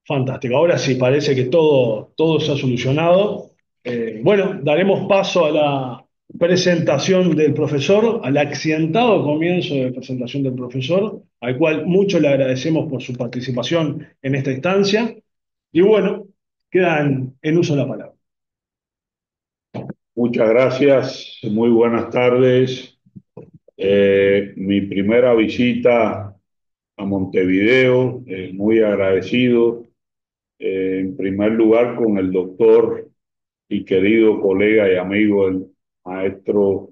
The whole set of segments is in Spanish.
Fantástico. Ahora sí, parece que todo se ha solucionado. Bueno, daremos paso a la presentación del profesor, al accidentado comienzo de presentación del profesor, al cual mucho le agradecemos por su participación en esta instancia. Y bueno, queda en uso la palabra. Muchas gracias, muy buenas tardes. Mi primera visita a Montevideo, muy agradecido, en primer lugar con el doctor y querido colega y amigo, el maestro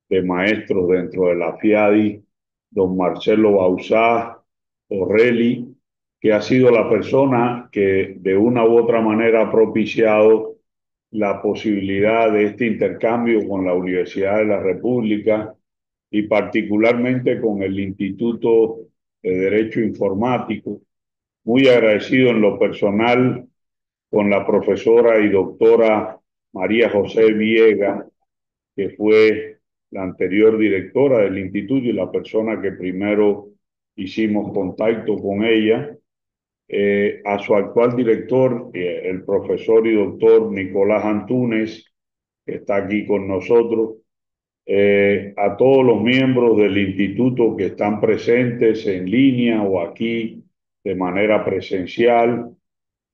de maestros dentro de la FIADI, don Marcelo Bauzá Orrelli, que ha sido la persona que de una u otra manera ha propiciado la posibilidad de este intercambio con la Universidad de la República y particularmente con el Instituto de Derecho Informático. Muy agradecido en lo personal con la profesora y doctora María José Viega, que fue la anterior directora del instituto y la persona que primero hicimos contacto con ella, a su actual director, el profesor y doctor Nicolás Antunes, que está aquí con nosotros, a todos los miembros del instituto que están presentes en línea o aquí de manera presencial,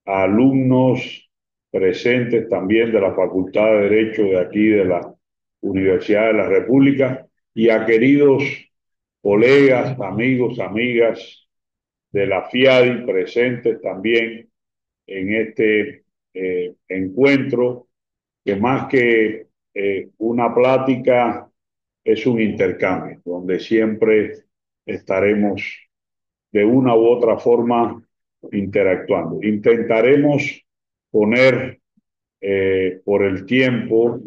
a alumnos presentes también de la Facultad de Derecho de aquí de la Universidad de la República y a queridos colegas, amigos, amigas de la FIADI presentes también en este encuentro, que más que una plática es un intercambio, donde siempre estaremos de una u otra forma interactuando. Intentaremos poner por el tiempo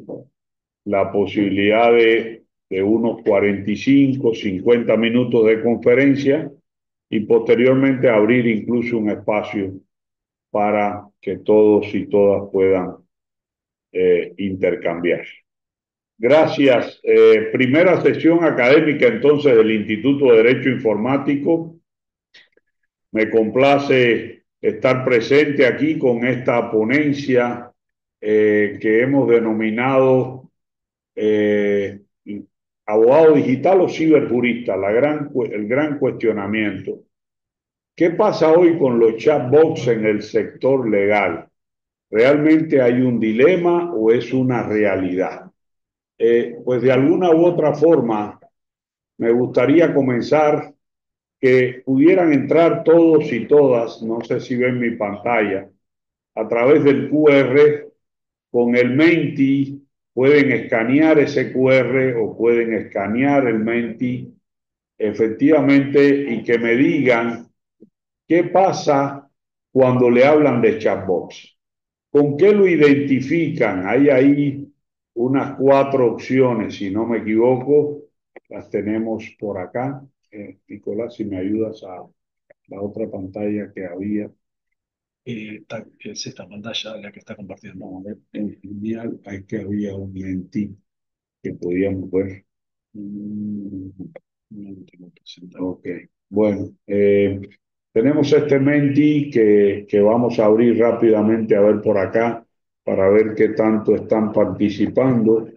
la posibilidad de unos 45, 50 minutos de conferencia y posteriormente abrir incluso un espacio para que todos y todas puedan intercambiar. Gracias. Primera sesión académica entonces del Instituto de Derecho Informático. Me complace estar presente aquí con esta ponencia que hemos denominado eh, abogado digital o ciberjurista, el gran cuestionamiento. ¿Qué pasa hoy con los chatbots en el sector legal? ¿Realmente hay un dilema o es una realidad? Pues de alguna u otra forma me gustaría comenzar que pudieran entrar todos y todas, no sé si ven mi pantalla, a través del QR con el Menti, pueden escanear ese QR o pueden escanear el Menti efectivamente y que me digan qué pasa cuando le hablan de chatbots. ¿Con qué lo identifican? Hay ahí unas cuatro opciones, si no me equivoco, las tenemos por acá. Nicolás, si me ayudas a la otra pantalla que había. Es esta pantalla la que está compartiendo. No, en genial, hay que había un lenti que podíamos ver. No lo tengo presentado. Ok, bueno, tenemos este Menti que vamos a abrir rápidamente a ver por acá para ver qué tanto están participando.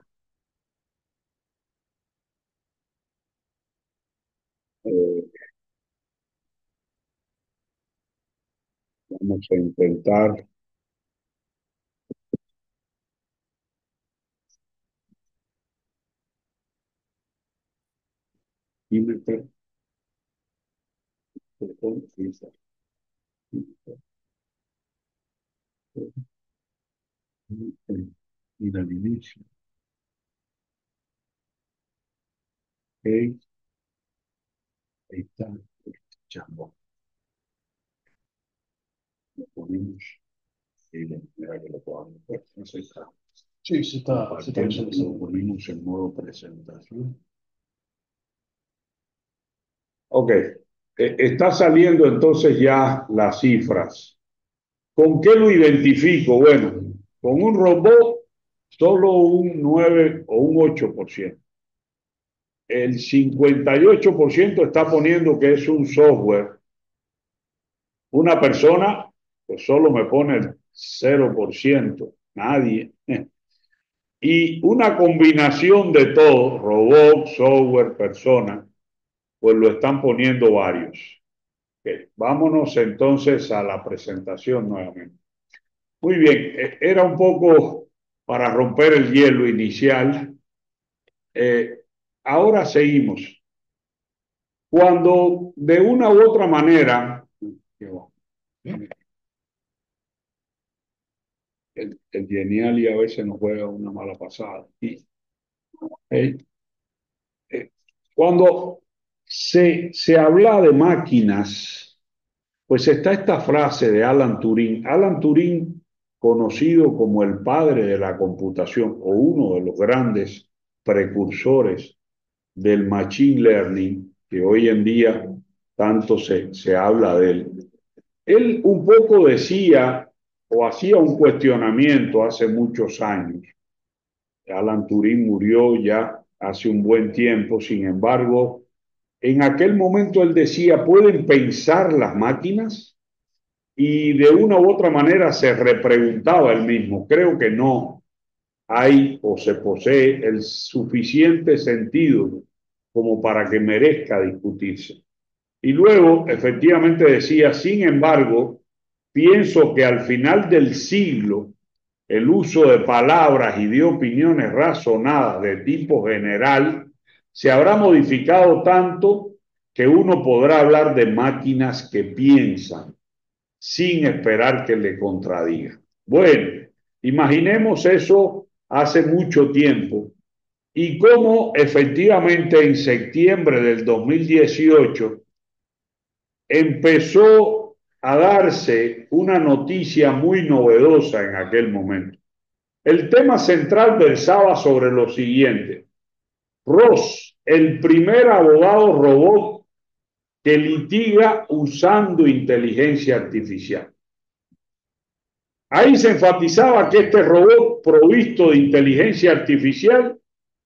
Eh, Vamos a intentar. Ir al inicio. Ok, ahí está. Chambón. Lo ponemos y de manera que lo podamos ver. No sé, está Sí, se está compartiendo. Lo visualizando. ponemos en modo presentación. Ok, está saliendo entonces ya las cifras. ¿Con qué lo identifico? Bueno, con un robot solo un 9 o un 8%. El 58% está poniendo que es un software, una persona pues solo me pone el 0%, nadie. Y una combinación de todo, robot, software, persona, pues lo están poniendo varios. Okay. Vámonos entonces a la presentación nuevamente. Muy bien, era un poco para romper el hielo inicial. Eh, Ahora seguimos. Cuando de una u otra manera, el genial y a veces nos juega una mala pasada. Eh, Cuando se habla de máquinas, pues está esta frase de Alan Turing. Alan Turing, conocido como el padre de la computación o uno de los grandes precursores del machine learning, que hoy en día tanto se habla de él. Él un poco decía o hacía un cuestionamiento hace muchos años. Alan Turing murió ya hace un buen tiempo, sin embargo, en aquel momento él decía, ¿pueden pensar las máquinas? Y de una u otra manera se repreguntaba él mismo, creo que no hay o se posee el suficiente sentido como para que merezca discutirse. Y luego, efectivamente decía, sin embargo, pienso que al final del siglo, el uso de palabras y de opiniones razonadas de tipo general se habrá modificado tanto que uno podrá hablar de máquinas que piensan sin esperar que le contradiga. Bueno, imaginemos eso hace mucho tiempo y cómo efectivamente en septiembre del 2018 empezó a darse una noticia muy novedosa en aquel momento. El tema central versaba sobre lo siguiente. Ross, el primer abogado robot que litiga usando inteligencia artificial. Ahí se enfatizaba que este robot provisto de inteligencia artificial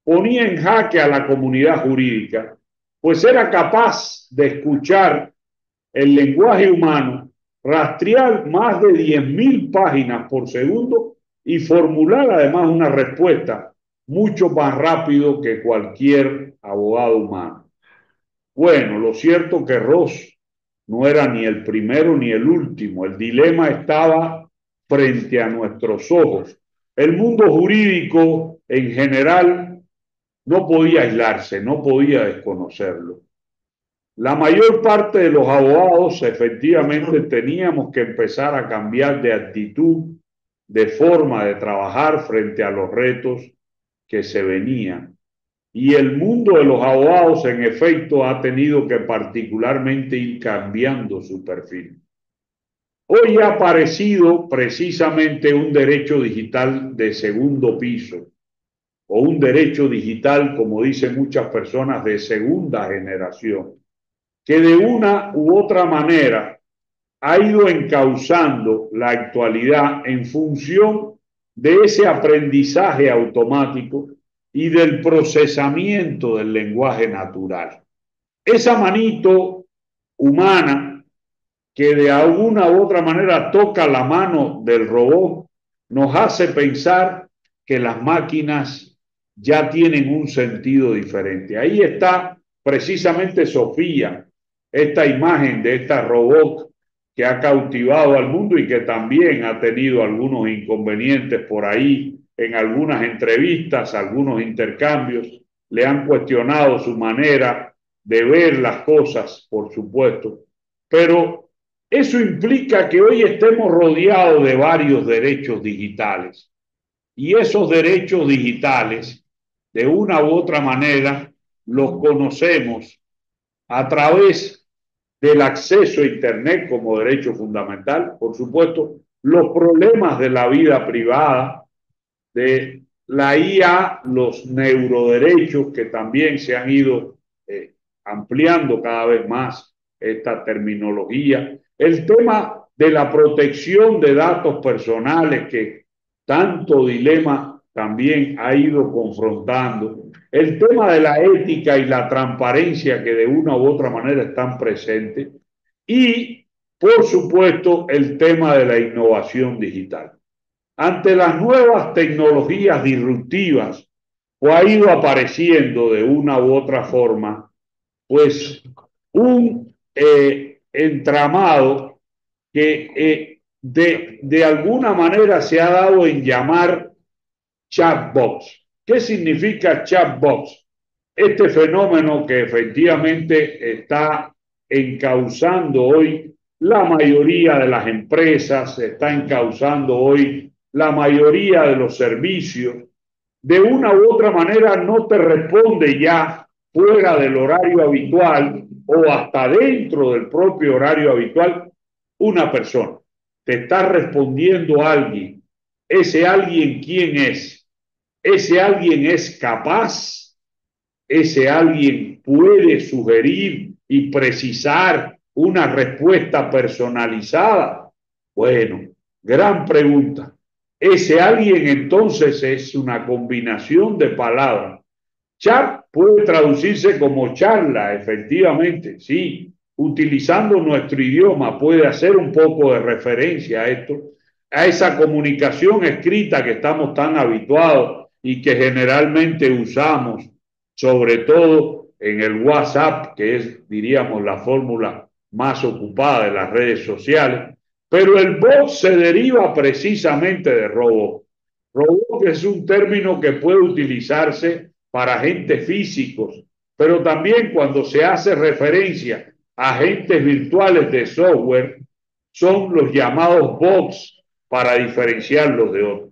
ponía en jaque a la comunidad jurídica, pues era capaz de escuchar el lenguaje humano, rastrear más de 10.000 páginas por segundo y formular además una respuesta mucho más rápido que cualquier abogado humano. Bueno, lo cierto que Ross no era ni el primero ni el último. El dilema estaba frente a nuestros ojos. El mundo jurídico en general no podía aislarse, no podía desconocerlo. La mayor parte de los abogados efectivamente teníamos que empezar a cambiar de actitud, de forma de trabajar frente a los retos que se venían. Y el mundo de los abogados, en efecto, ha tenido que particularmente ir cambiando su perfil. Hoy ha aparecido precisamente un derecho digital de segundo piso, o un derecho digital, como dicen muchas personas, de segunda generación, que de una u otra manera ha ido encauzando la actualidad en función de ese aprendizaje automático y del procesamiento del lenguaje natural. Esa manito humana que de alguna u otra manera toca la mano del robot nos hace pensar que las máquinas ya tienen un sentido diferente. Ahí está precisamente Sofía, esta imagen de esta robot que ha cautivado al mundo y que también ha tenido algunos inconvenientes por ahí en algunas entrevistas, algunos intercambios, le han cuestionado su manera de ver las cosas, por supuesto, pero eso implica que hoy estemos rodeados de varios derechos digitales y esos derechos digitales, de una u otra manera, los conocemos a través del acceso a Internet como derecho fundamental, por supuesto, los problemas de la vida privada, de la IA, los neuroderechos que también se han ido ampliando cada vez más esta terminología, el tema de la protección de datos personales que tanto dilema también ha ido confrontando, el tema de la ética y la transparencia que de una u otra manera están presentes y Por supuesto, el tema de la innovación digital. Ante las nuevas tecnologías disruptivas, o ha ido apareciendo de una u otra forma, pues un entramado que de alguna manera se ha dado en llamar chatbots. ¿Qué significa chatbots? Este fenómeno que efectivamente está encauzando hoy la mayoría de las empresas, está encauzando hoy la mayoría de los servicios, de una u otra manera no te responde ya fuera del horario habitual o hasta dentro del propio horario habitual una persona. Te está respondiendo alguien. Ese alguien, ¿quién es? Ese alguien es capaz, ese alguien puede sugerir y precisar una respuesta personalizada. Bueno, gran pregunta. Ese alguien entonces es una combinación de palabras. Chat puede traducirse como charla, efectivamente, sí. Utilizando nuestro idioma puede hacer un poco de referencia a esto, a esa comunicación escrita que estamos tan habituados y que generalmente usamos, sobre todo en el WhatsApp, que es, diríamos, la fórmula más ocupada de las redes sociales. Pero el bot se deriva precisamente de robot. Robot es un término que puede utilizarse para agentes físicos, pero también cuando se hace referencia a agentes virtuales de software, son los llamados bots para diferenciarlos de otros.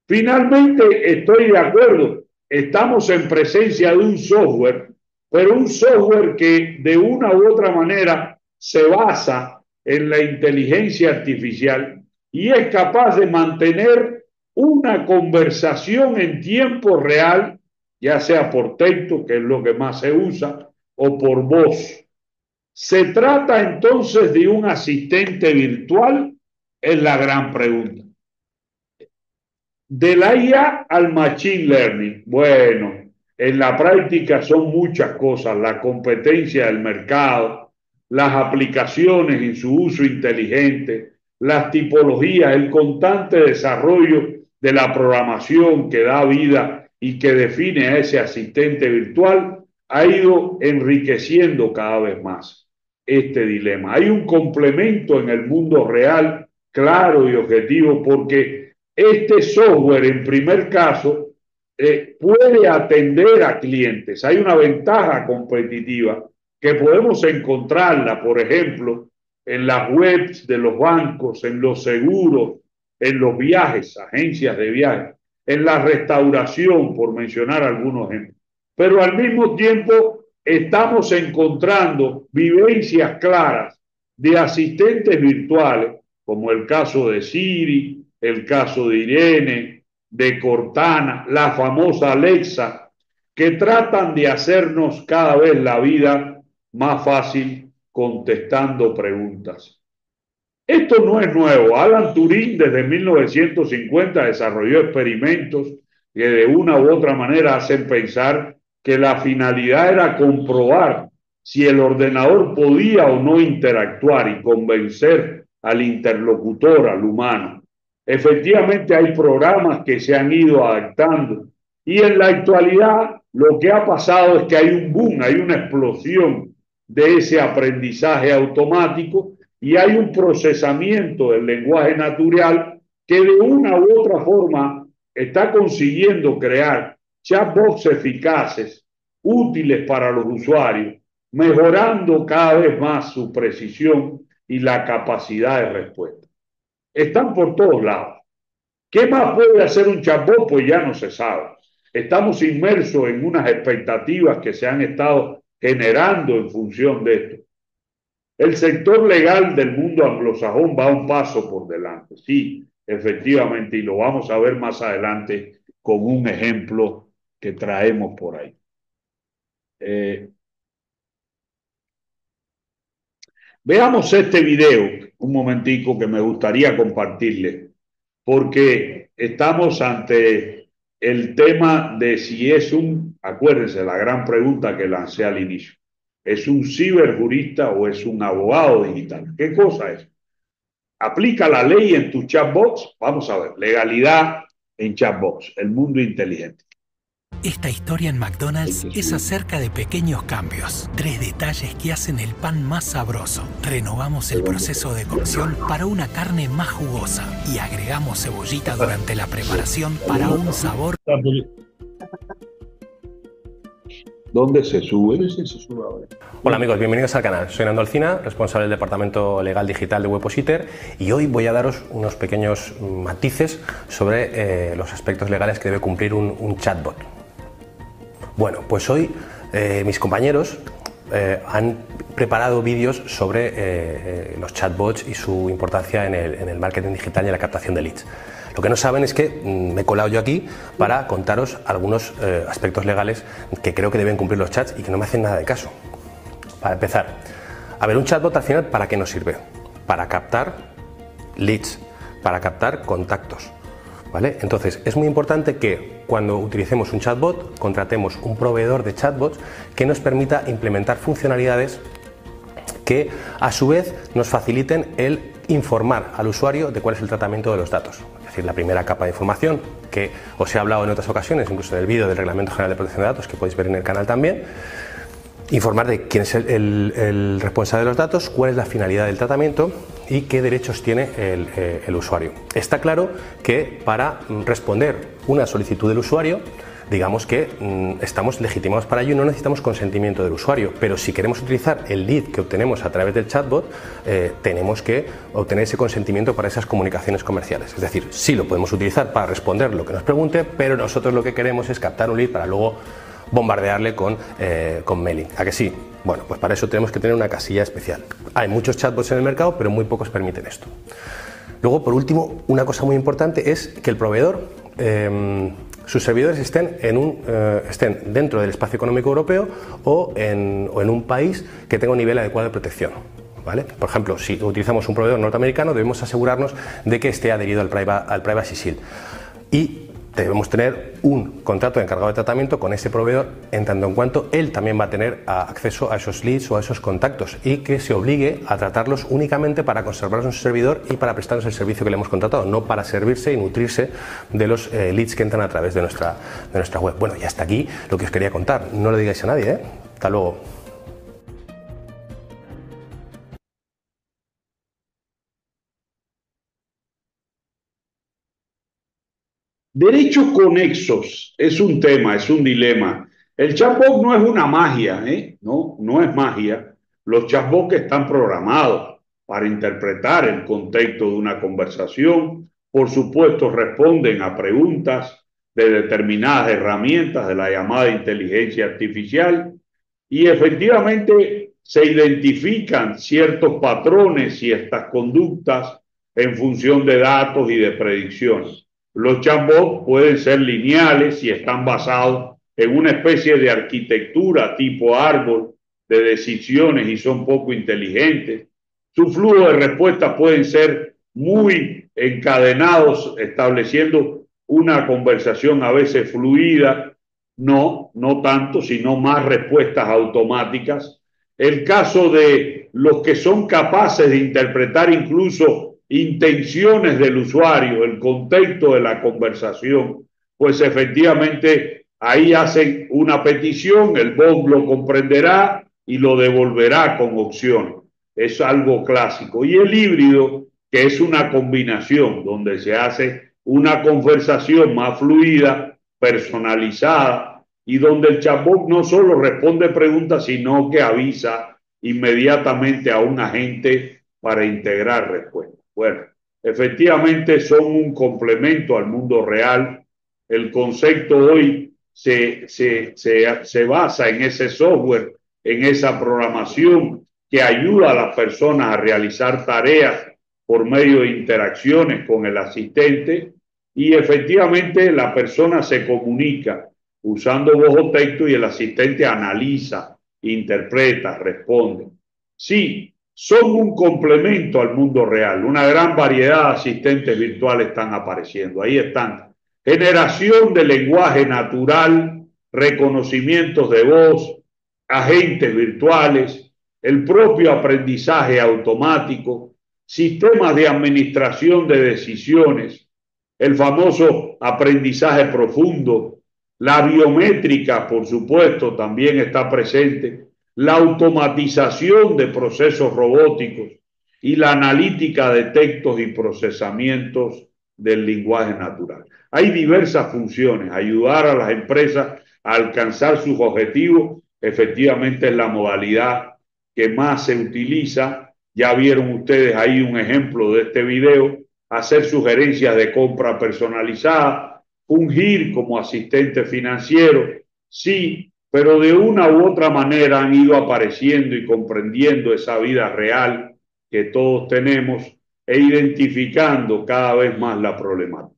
Finalmente, estoy de acuerdo, estamos en presencia de un software, pero un software que de una u otra manera se basa en la inteligencia artificial y es capaz de mantener una conversación en tiempo real, ya sea por texto, que es lo que más se usa, o por voz. ¿Se trata entonces de un asistente virtual? Es la gran pregunta. De la IA al Machine Learning. Bueno, en la práctica son muchas cosas, la competencia del mercado, las aplicaciones en su uso inteligente, las tipologías, el constante desarrollo de la programación que da vida y que define a ese asistente virtual, ha ido enriqueciendo cada vez más este dilema. Hay un complemento en el mundo real, claro y objetivo, porque este software, en primer caso, puede atender a clientes. Hay una ventaja competitiva que podemos encontrarla, por ejemplo, en las webs de los bancos, en los seguros, en los viajes, agencias de viajes, en la restauración, por mencionar algunos ejemplos. Pero al mismo tiempo estamos encontrando vivencias claras de asistentes virtuales, como el caso de Siri, el caso de Irene, de Cortana, la famosa Alexa, que tratan de hacernos cada vez la vida más fácil contestando preguntas. Esto no es nuevo. Alan Turing desde 1950 desarrolló experimentos que de una u otra manera hacen pensar que la finalidad era comprobar si el ordenador podía o no interactuar y convencer al interlocutor, al humano. Efectivamente hay programas que se han ido adaptando y en la actualidad lo que ha pasado es que hay un boom, hay una explosión de ese aprendizaje automático y hay un procesamiento del lenguaje natural que de una u otra forma está consiguiendo crear chatbots eficaces, útiles para los usuarios, mejorando cada vez más su precisión y la capacidad de respuesta. Están por todos lados. ¿Qué más puede hacer un chatbot? Pues ya no se sabe. Estamos inmersos en unas expectativas que se han estado generando en función de esto. El sector legal del mundo anglosajón va un paso por delante, sí, efectivamente, y lo vamos a ver más adelante con un ejemplo que traemos por ahí. Veamos este video un momentico que me gustaría compartirle, porque estamos ante el tema de si es un, acuérdense, la gran pregunta que lancé al inicio, ¿Es un ciberjurista o es un abogado digital? ¿Qué cosa es? Aplica la ley en tu chatbox. Vamos a ver, legalidad en chatbox, el mundo inteligente. Esta historia en Hay McDonald's que es subir. acerca de pequeños cambios, 3 detalles que hacen el pan más sabroso. Renovamos el proceso de cocción para una carne más jugosa y agregamos cebollita durante la preparación para un sabor. ¿Dónde se sube? ¿Dónde se sube ahora? Hola amigos, bienvenidos al canal. Soy Nando Alcina, responsable del Departamento Legal Digital de Webpositor, y hoy voy a daros unos pequeños matices sobre los aspectos legales que debe cumplir un chatbot. Bueno, pues hoy mis compañeros han preparado vídeos sobre los chatbots y su importancia en el marketing digital y en la captación de leads. Lo que no saben es que me he colado yo aquí para contaros algunos aspectos legales que creo que deben cumplir los chats y que no me hacen nada de caso. Para empezar, a ver, un chatbot al final, ¿para qué nos sirve? Para captar leads, para captar contactos, ¿vale? Entonces, es muy importante que cuando utilicemos un chatbot, contratemos un proveedor de chatbots que nos permita implementar funcionalidades que, a su vez, nos faciliten el informar al usuario de cuál es el tratamiento de los datos. Es decir, la primera capa de información que os he hablado en otras ocasiones, incluso en el vídeo del Reglamento General de Protección de Datos, que podéis ver en el canal también. Informar de quién es el responsable de los datos, cuál es la finalidad del tratamiento y qué derechos tiene el usuario. Está claro que para responder una solicitud del usuario, digamos que estamos legitimados para ello y no necesitamos consentimiento del usuario, pero si queremos utilizar el lead que obtenemos a través del chatbot, tenemos que obtener ese consentimiento para esas comunicaciones comerciales. Es decir, sí lo podemos utilizar para responder lo que nos pregunte, pero nosotros lo que queremos es captar un lead para luego bombardearle con mailing. ¿A que sí? Bueno, pues para eso tenemos que tener una casilla especial. Hay muchos chatbots en el mercado, pero muy pocos permiten esto. Luego, por último, una cosa muy importante es que el proveedor, sus servidores estén dentro del espacio económico europeo o en un país que tenga un nivel adecuado de protección, ¿vale? Por ejemplo, si utilizamos un proveedor norteamericano, debemos asegurarnos de que esté adherido al Privacy Shield. Y debemos tener un contrato de encargado de tratamiento con ese proveedor en tanto en cuanto él también va a tener acceso a esos leads o a esos contactos, y que se obligue a tratarlos únicamente para conservarlos en su servidor y para prestarnos el servicio que le hemos contratado, no para servirse y nutrirse de los leads que entran a través de nuestra web. Bueno, y hasta aquí lo que os quería contar. No lo digáis a nadie, ¿eh? Hasta luego. Derechos conexos es un tema, es un dilema. El chatbot no es una magia, ¿eh? No, no es magia. Los chatbots están programados para interpretar el contexto de una conversación. Por supuesto, responden a preguntas de determinadas herramientas de la llamada inteligencia artificial, y efectivamente se identifican ciertos patrones y estas conductas en función de datos y de predicciones. Los chatbots pueden ser lineales y están basados en una especie de arquitectura tipo árbol de decisiones y son poco inteligentes. Su flujo de respuestas pueden ser muy encadenados, estableciendo una conversación a veces fluida. No, no tanto, sino más respuestas automáticas. El caso de los que son capaces de interpretar incluso intenciones del usuario, el contexto de la conversación, pues efectivamente ahí hacen una petición, el bot lo comprenderá y lo devolverá con opciones. Es algo clásico. Y el híbrido, que es una combinación donde se hace una conversación más fluida, personalizada, y donde el chatbot no solo responde preguntas, sino que avisa inmediatamente a un agente para integrar respuestas. Bueno, efectivamente son un complemento al mundo real. El concepto hoy se basa en ese software, en esa programación que ayuda a las personas a realizar tareas por medio de interacciones con el asistente, y efectivamente la persona se comunica usando voz o texto y el asistente analiza, interpreta, responde. Sí, son un complemento al mundo real. Una gran variedad de asistentes virtuales están apareciendo. Ahí están. Generación de lenguaje natural, reconocimientos de voz, agentes virtuales, el propio aprendizaje automático, sistemas de administración de decisiones, el famoso aprendizaje profundo, la biométrica, por supuesto, también está presente, la automatización de procesos robóticos y la analítica de textos y procesamientos del lenguaje natural. Hay diversas funciones. Ayudar a las empresas a alcanzar sus objetivos, efectivamente es la modalidad que más se utiliza. Ya vieron ustedes ahí un ejemplo de este video. Hacer sugerencias de compra personalizada, fungir como asistente financiero, sí, pero de una u otra manera han ido apareciendo y comprendiendo esa vida real que todos tenemos e identificando cada vez más la problemática.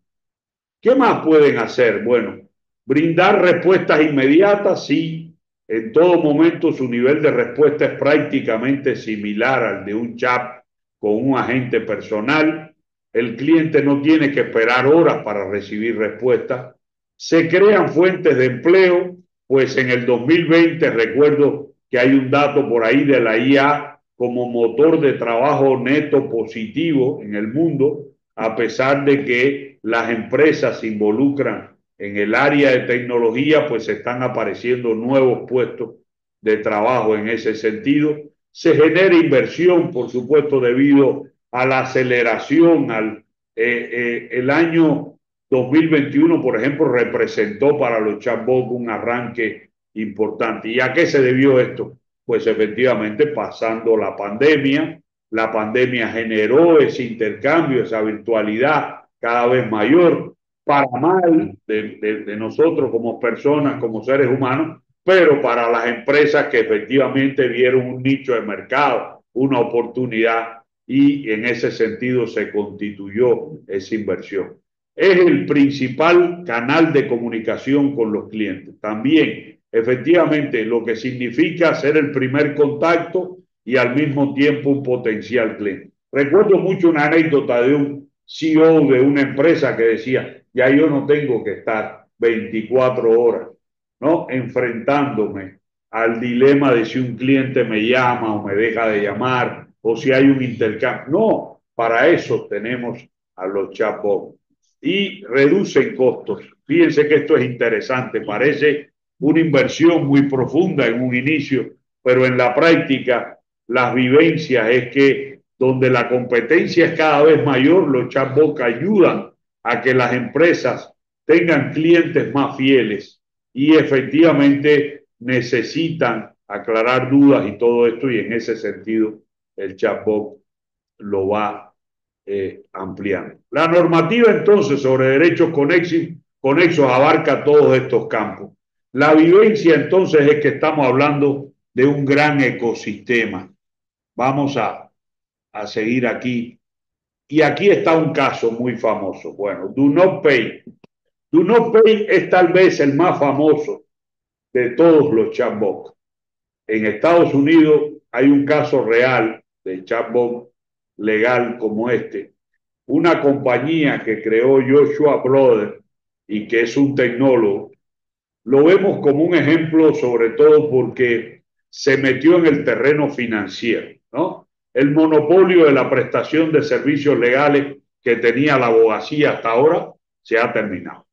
¿Qué más pueden hacer? Bueno, brindar respuestas inmediatas, sí. En todo momento su nivel de respuesta es prácticamente similar al de un chat con un agente personal. El cliente no tiene que esperar horas para recibir respuestas. Se crean fuentes de empleo, pues en el 2020 recuerdo que hay un dato por ahí de la IA como motor de trabajo neto positivo en el mundo, a pesar de que las empresas se involucran en el área de tecnología, pues están apareciendo nuevos puestos de trabajo en ese sentido. Se genera inversión, por supuesto, debido a la aceleración. El año 2021, por ejemplo, representó para los chatbots un arranque importante. ¿Y a qué se debió esto? Pues efectivamente pasando la pandemia generó ese intercambio, esa virtualidad cada vez mayor, para mal de nosotros como personas, como seres humanos, pero para las empresas que efectivamente vieron un nicho de mercado, una oportunidad, y en ese sentido se constituyó esa inversión. Es el principal canal de comunicación con los clientes. También, efectivamente, lo que significa ser el primer contacto y al mismo tiempo un potencial cliente. Recuerdo mucho una anécdota de un CEO de una empresa que decía, ya yo no tengo que estar 24 horas, ¿no?, enfrentándome al dilema de si un cliente me llama o me deja de llamar o si hay un intercambio. No, para eso tenemos a los chatbots y reducen costos. Fíjense que esto es interesante, parece una inversión muy profunda en un inicio, pero en la práctica las vivencias es que donde la competencia es cada vez mayor, los chatbots ayudan a que las empresas tengan clientes más fieles y efectivamente necesitan aclarar dudas y todo esto, y en ese sentido el chatbot lo va ampliando. La normativa entonces sobre derechos conexos abarca todos estos campos. La vivencia entonces es que estamos hablando de un gran ecosistema. Vamos a seguir aquí. Y aquí está un caso muy famoso. Bueno, Do Not Pay. Do Not Pay es tal vez el más famoso de todos los chatbots. En Estados Unidos hay un caso real de chatbot legal como este. Una compañía que creó Joshua Brother y que es un tecnólogo, lo vemos como un ejemplo sobre todo porque se metió en el terreno financiero, ¿no? El monopolio de la prestación de servicios legales que tenía la abogacía hasta ahora se ha terminado.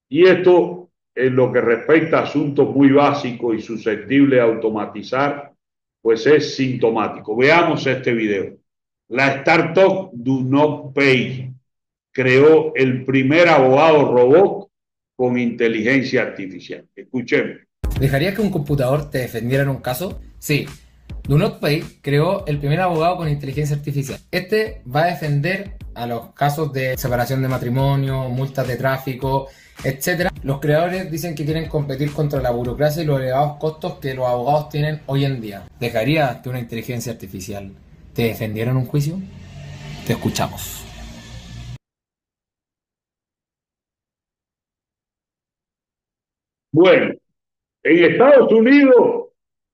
Y esto, en lo que respecta a asuntos muy básicos y susceptibles de automatizar, pues es sintomático. Veamos este video. La startup Do Not Pay creó el primer abogado robot con inteligencia artificial. Escuchemos. ¿Dejarías que un computador te defendiera en un caso? Sí. Do Not Pay creó el primer abogado con inteligencia artificial. Este va a defender a los casos de separación de matrimonio, multas de tráfico, etc. Los creadores dicen que quieren competir contra la burocracia y los elevados costos que los abogados tienen hoy en día. ¿Dejarías que una inteligencia artificial te defendiera en un juicio? Te escuchamos. Bueno, en Estados Unidos,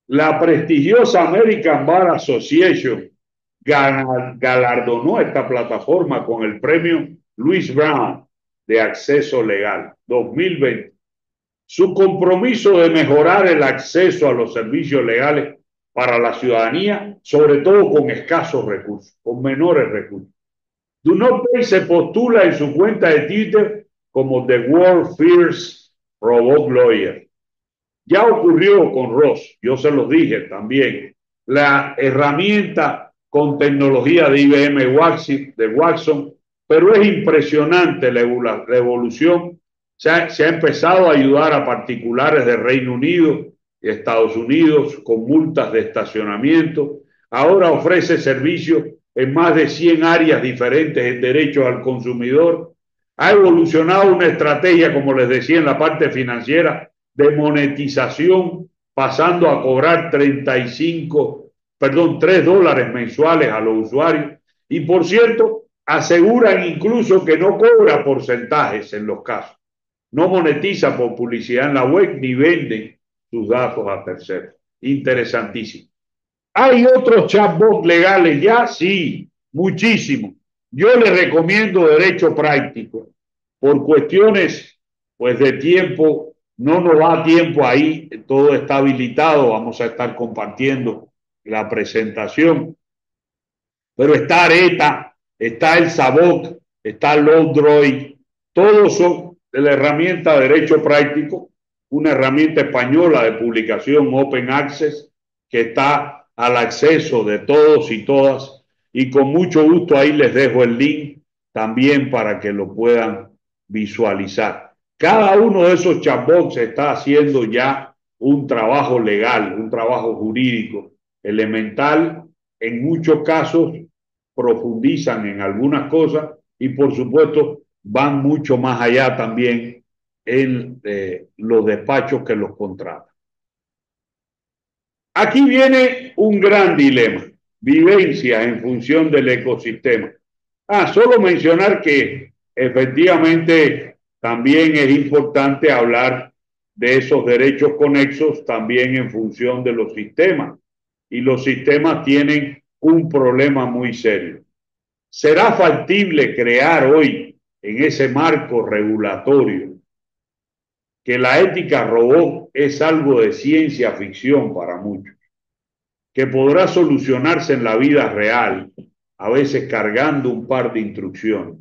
la prestigiosa American Bar Association galardonó esta plataforma con el premio Louis Brown de acceso legal 2020. su compromiso de mejorar el acceso a los servicios legales para la ciudadanía, sobre todo con escasos recursos, con menores recursos. Do Not Pay se postula en su cuenta de Twitter como The World First Robot Lawyer. Ya ocurrió con Ross, yo se los dije también, la herramienta con tecnología de IBM Watson, pero es impresionante la evolución. Se ha empezado a ayudar a particulares de Reino Unido y Estados Unidos con multas de estacionamiento. Ahora ofrece servicios en más de 100 áreas diferentes en derechos al consumidor. Ha evolucionado una estrategia, como les decía, en la parte financiera de monetización, pasando a cobrar $3 mensuales a los usuarios. Y por cierto, aseguran incluso que no cobra porcentajes en los casos. No monetiza por publicidad en la web ni vende sus datos a terceros. Interesantísimo. ¿Hay otros chatbots legales ya? Sí, muchísimo. Yo les recomiendo Derecho Práctico. Por cuestiones pues de tiempo, no nos da tiempo ahí, todo está habilitado, vamos a estar compartiendo la presentación. Pero está Areta, está el Sabot, está Loudroid, todos son de la herramienta de Derecho Práctico, una herramienta española de publicación Open Access que está al acceso de todos y todas, y con mucho gusto ahí les dejo el link también para que lo puedan visualizar. Cada uno de esos chatbots está haciendo ya un trabajo legal, un trabajo jurídico elemental. En muchos casos profundizan en algunas cosas y por supuesto van mucho más allá también en los despachos que los contratan. Aquí viene un gran dilema, vivencias en función del ecosistema. Solo mencionar que efectivamente también es importante hablar de esos derechos conexos también en función de los sistemas. Y los sistemas tienen un problema muy serio. ¿Será factible crear hoy en ese marco regulatorio que la ética robot es algo de ciencia ficción para muchos, que podrá solucionarse en la vida real, a veces cargando un par de instrucciones?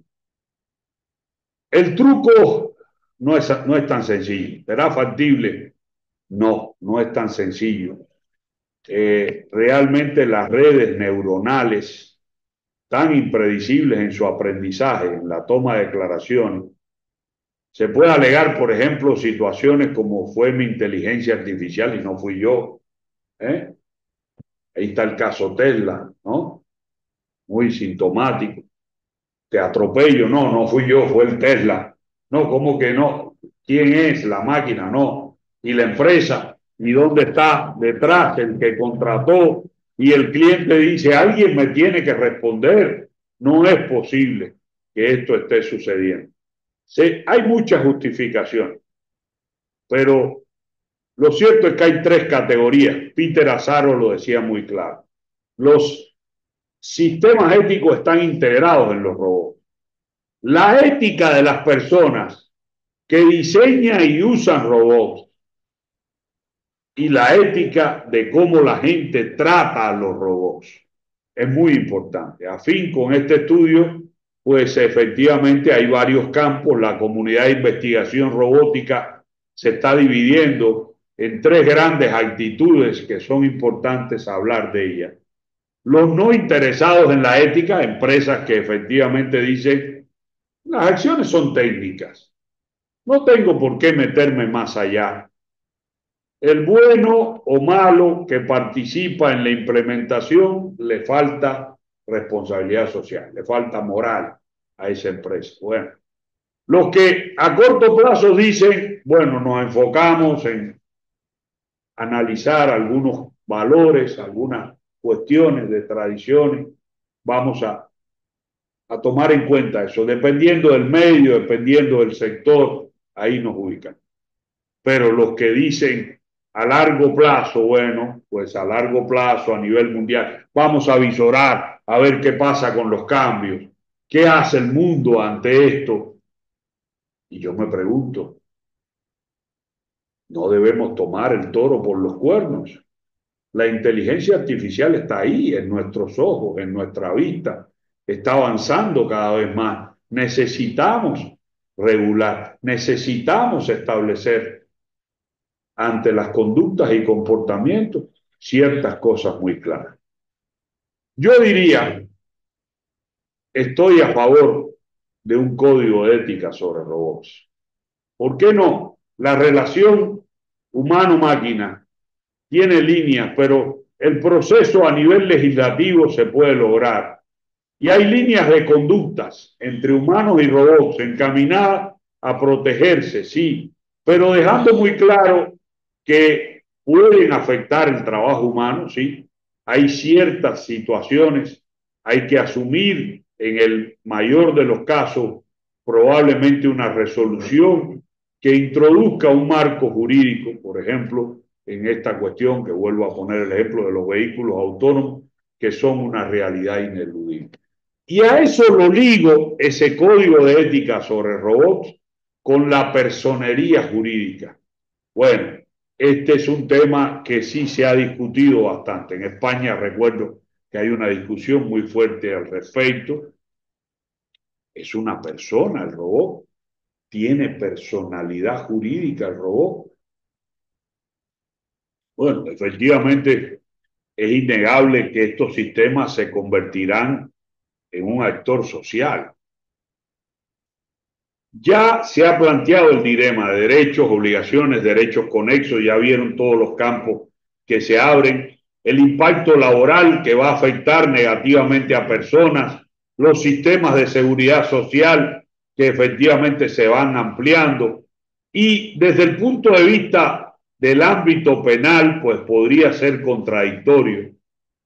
El truco no es tan sencillo. ¿Será factible? No, no es tan sencillo. Realmente las redes neuronales, tan impredecibles en su aprendizaje, en la toma de declaraciones, se puede alegar, por ejemplo, situaciones como fue mi inteligencia artificial y no fui yo. Ahí está el caso Tesla, ¿no? Muy sintomático. Te atropello, no fui yo, fue el Tesla. No, ¿cómo que no? ¿Quién es la máquina? No. ¿Y la empresa? ¿Y dónde está detrás el que contrató? Y el cliente dice, alguien me tiene que responder. No es posible que esto esté sucediendo. Sí, hay muchas justificaciones, pero lo cierto es que hay tres categorías. Peter Azaro lo decía muy claro. Los sistemas éticos están integrados en los robots. La ética de las personas que diseñan y usan robots y la ética de cómo la gente trata a los robots es muy importante. A fin con este estudio, pues efectivamente hay varios campos. La comunidad de investigación robótica se está dividiendo en tres grandes actitudes que son importantes hablar de ellas. Los no interesados en la ética, empresas que efectivamente dicen, las acciones son técnicas, no tengo por qué meterme más allá. El bueno o malo que participa en la implementación le falta responsabilidad social, le falta moral a esa empresa. Bueno, los que a corto plazo dicen, bueno, nos enfocamos en analizar algunos valores, algunas cuestiones de tradiciones, vamos a tomar en cuenta eso, dependiendo del medio, dependiendo del sector, ahí nos ubican. Pero los que dicen a largo plazo, bueno, pues a largo plazo a nivel mundial, vamos a visorar a ver qué pasa con los cambios, qué hace el mundo ante esto. Y yo me pregunto, no debemos tomar el toro por los cuernos. La inteligencia artificial está ahí, en nuestros ojos, en nuestra vista, está avanzando cada vez más. Necesitamos regular, necesitamos establecer ante las conductas y comportamientos ciertas cosas muy claras. Yo diría, estoy a favor de un código de ética sobre robots. ¿Por qué no? La relación humano-máquina tiene líneas, pero el proceso a nivel legislativo se puede lograr. Y hay líneas de conductas entre humanos y robots encaminadas a protegerse, sí, pero dejando muy claro que pueden afectar el trabajo humano, sí. Hay ciertas situaciones, hay que asumir en el mayor de los casos probablemente una resolución que introduzca un marco jurídico, por ejemplo, en esta cuestión, que vuelvo a poner el ejemplo de los vehículos autónomos, que son una realidad ineludible. Y a eso lo ligo, ese código de ética sobre robots, con la personería jurídica. Bueno, este es un tema que sí se ha discutido bastante. En España recuerdo que hay una discusión muy fuerte al respecto. Es una persona el robot, tiene personalidad jurídica el robot. Bueno, efectivamente es innegable que estos sistemas se convertirán en un actor social. Ya se ha planteado el dilema de derechos, obligaciones, derechos conexos, ya vieron todos los campos que se abren, el impacto laboral que va a afectar negativamente a personas, los sistemas de seguridad social que efectivamente se van ampliando, y desde el punto de vista del ámbito penal, pues podría ser contradictorio.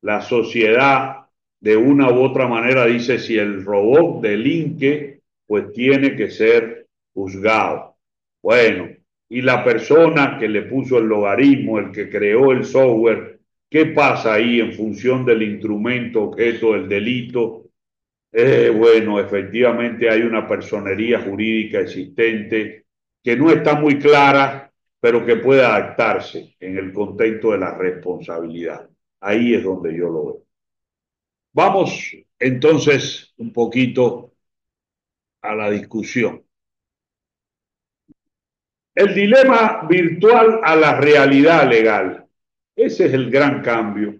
La sociedad de una u otra manera dice, si el robot delinque, pues tiene que ser juzgado. Bueno, y la persona que le puso el logaritmo, el que creó el software, ¿qué pasa ahí en función del instrumento objeto del delito? Bueno, efectivamente hay una personería jurídica existente que no está muy clara, pero que puede adaptarse en el contexto de la responsabilidad. Ahí es donde yo lo veo. Vamos entonces un poquito a la discusión. El dilema virtual a la realidad legal. Ese es el gran cambio.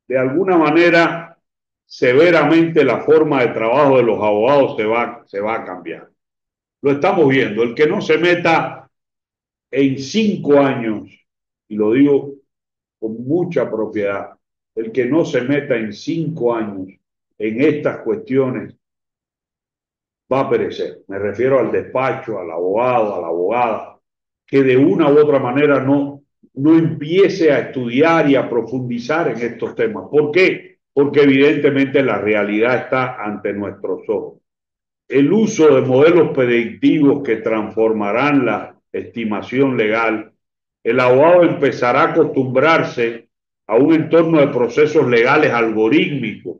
De alguna manera, severamente la forma de trabajo de los abogados se va a cambiar. Lo estamos viendo. El que no se meta en 5 años, y lo digo con mucha propiedad, el que no se meta en 5 años en estas cuestiones va a perecer. Me refiero al despacho, al abogado, a la abogada, que de una u otra manera no empiece a estudiar y a profundizar en estos temas. ¿Por qué? Porque evidentemente la realidad está ante nuestros ojos. El uso de modelos predictivos que transformarán la estimación legal, el abogado empezará a acostumbrarse a un entorno de procesos legales algorítmicos.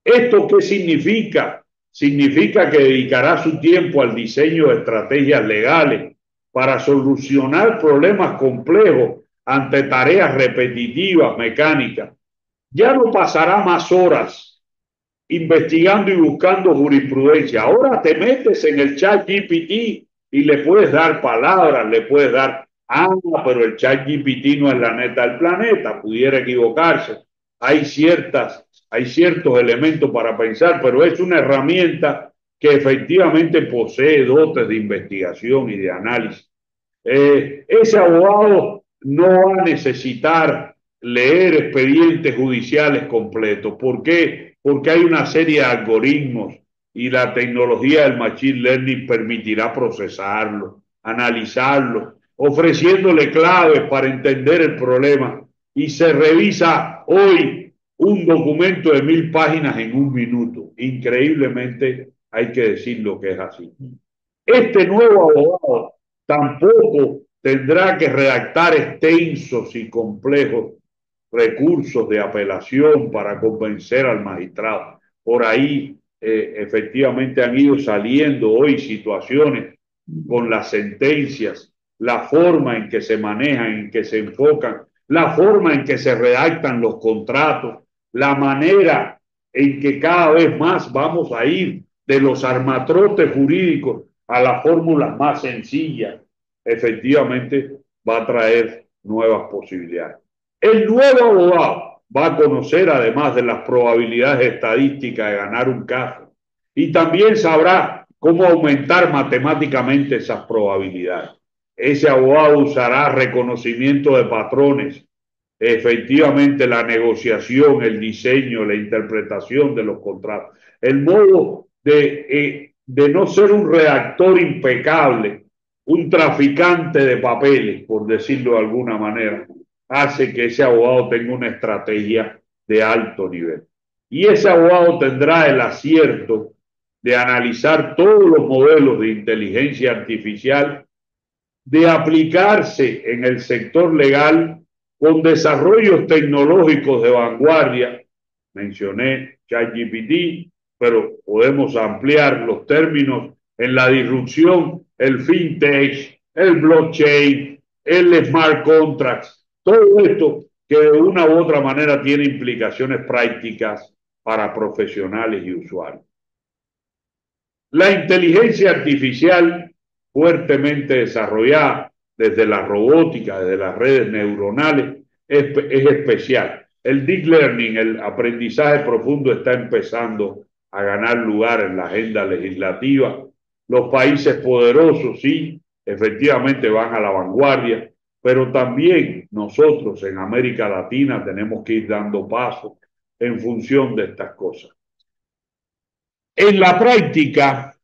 ¿Esto qué significa? Significa que dedicará su tiempo al diseño de estrategias legales para solucionar problemas complejos ante tareas repetitivas, mecánicas. Ya no pasará más horas investigando y buscando jurisprudencia. Ahora te metes en el chat GPT y le puedes dar palabras, le puedes dar, pero el chat GPT no es la neta del planeta, pudiera equivocarse. Hay ciertos elementos para pensar, pero es una herramienta que efectivamente posee dotes de investigación y de análisis. Ese abogado no va a necesitar leer expedientes judiciales completos. ¿Por qué? Porque hay una serie de algoritmos y la tecnología del machine learning permitirá procesarlo, analizarlo, ofreciéndole claves para entender el problema. Y se revisa hoy un documento de 1000 páginas en 1 minuto. Increíblemente hay que decirlo que es así. Este nuevo abogado tampoco tendrá que redactar extensos y complejos recursos de apelación para convencer al magistrado. Por ahí efectivamente han ido saliendo hoy situaciones con las sentencias la forma en que se manejan, en que se enfocan, la forma en que se redactan los contratos, la manera en que cada vez más vamos a ir de los armatrotes jurídicos a las fórmulas más sencillas, efectivamente va a traer nuevas posibilidades. El nuevo abogado va a conocer, además de las probabilidades estadísticas de ganar un caso, y también sabrá cómo aumentar matemáticamente esas probabilidades. Ese abogado usará reconocimiento de patrones, efectivamente la negociación, el diseño, la interpretación de los contratos, el modo de no ser un redactor impecable, un traficante de papeles, por decirlo de alguna manera, hace que ese abogado tenga una estrategia de alto nivel. Y ese abogado tendrá el acierto de analizar todos los modelos de inteligencia artificial, de aplicarse en el sector legal con desarrollos tecnológicos de vanguardia. Mencioné ChatGPT, pero podemos ampliar los términos en la disrupción, el fintech, el blockchain, el smart contracts, todo esto que de una u otra manera tiene implicaciones prácticas para profesionales y usuarios. La inteligencia artificial fuertemente desarrollada desde la robótica, desde las redes neuronales, es especial. El deep learning, el aprendizaje profundo, está empezando a ganar lugar en la agenda legislativa. Los países poderosos, sí, efectivamente van a la vanguardia, pero también nosotros en América Latina tenemos que ir dando pasos en función de estas cosas. En la práctica,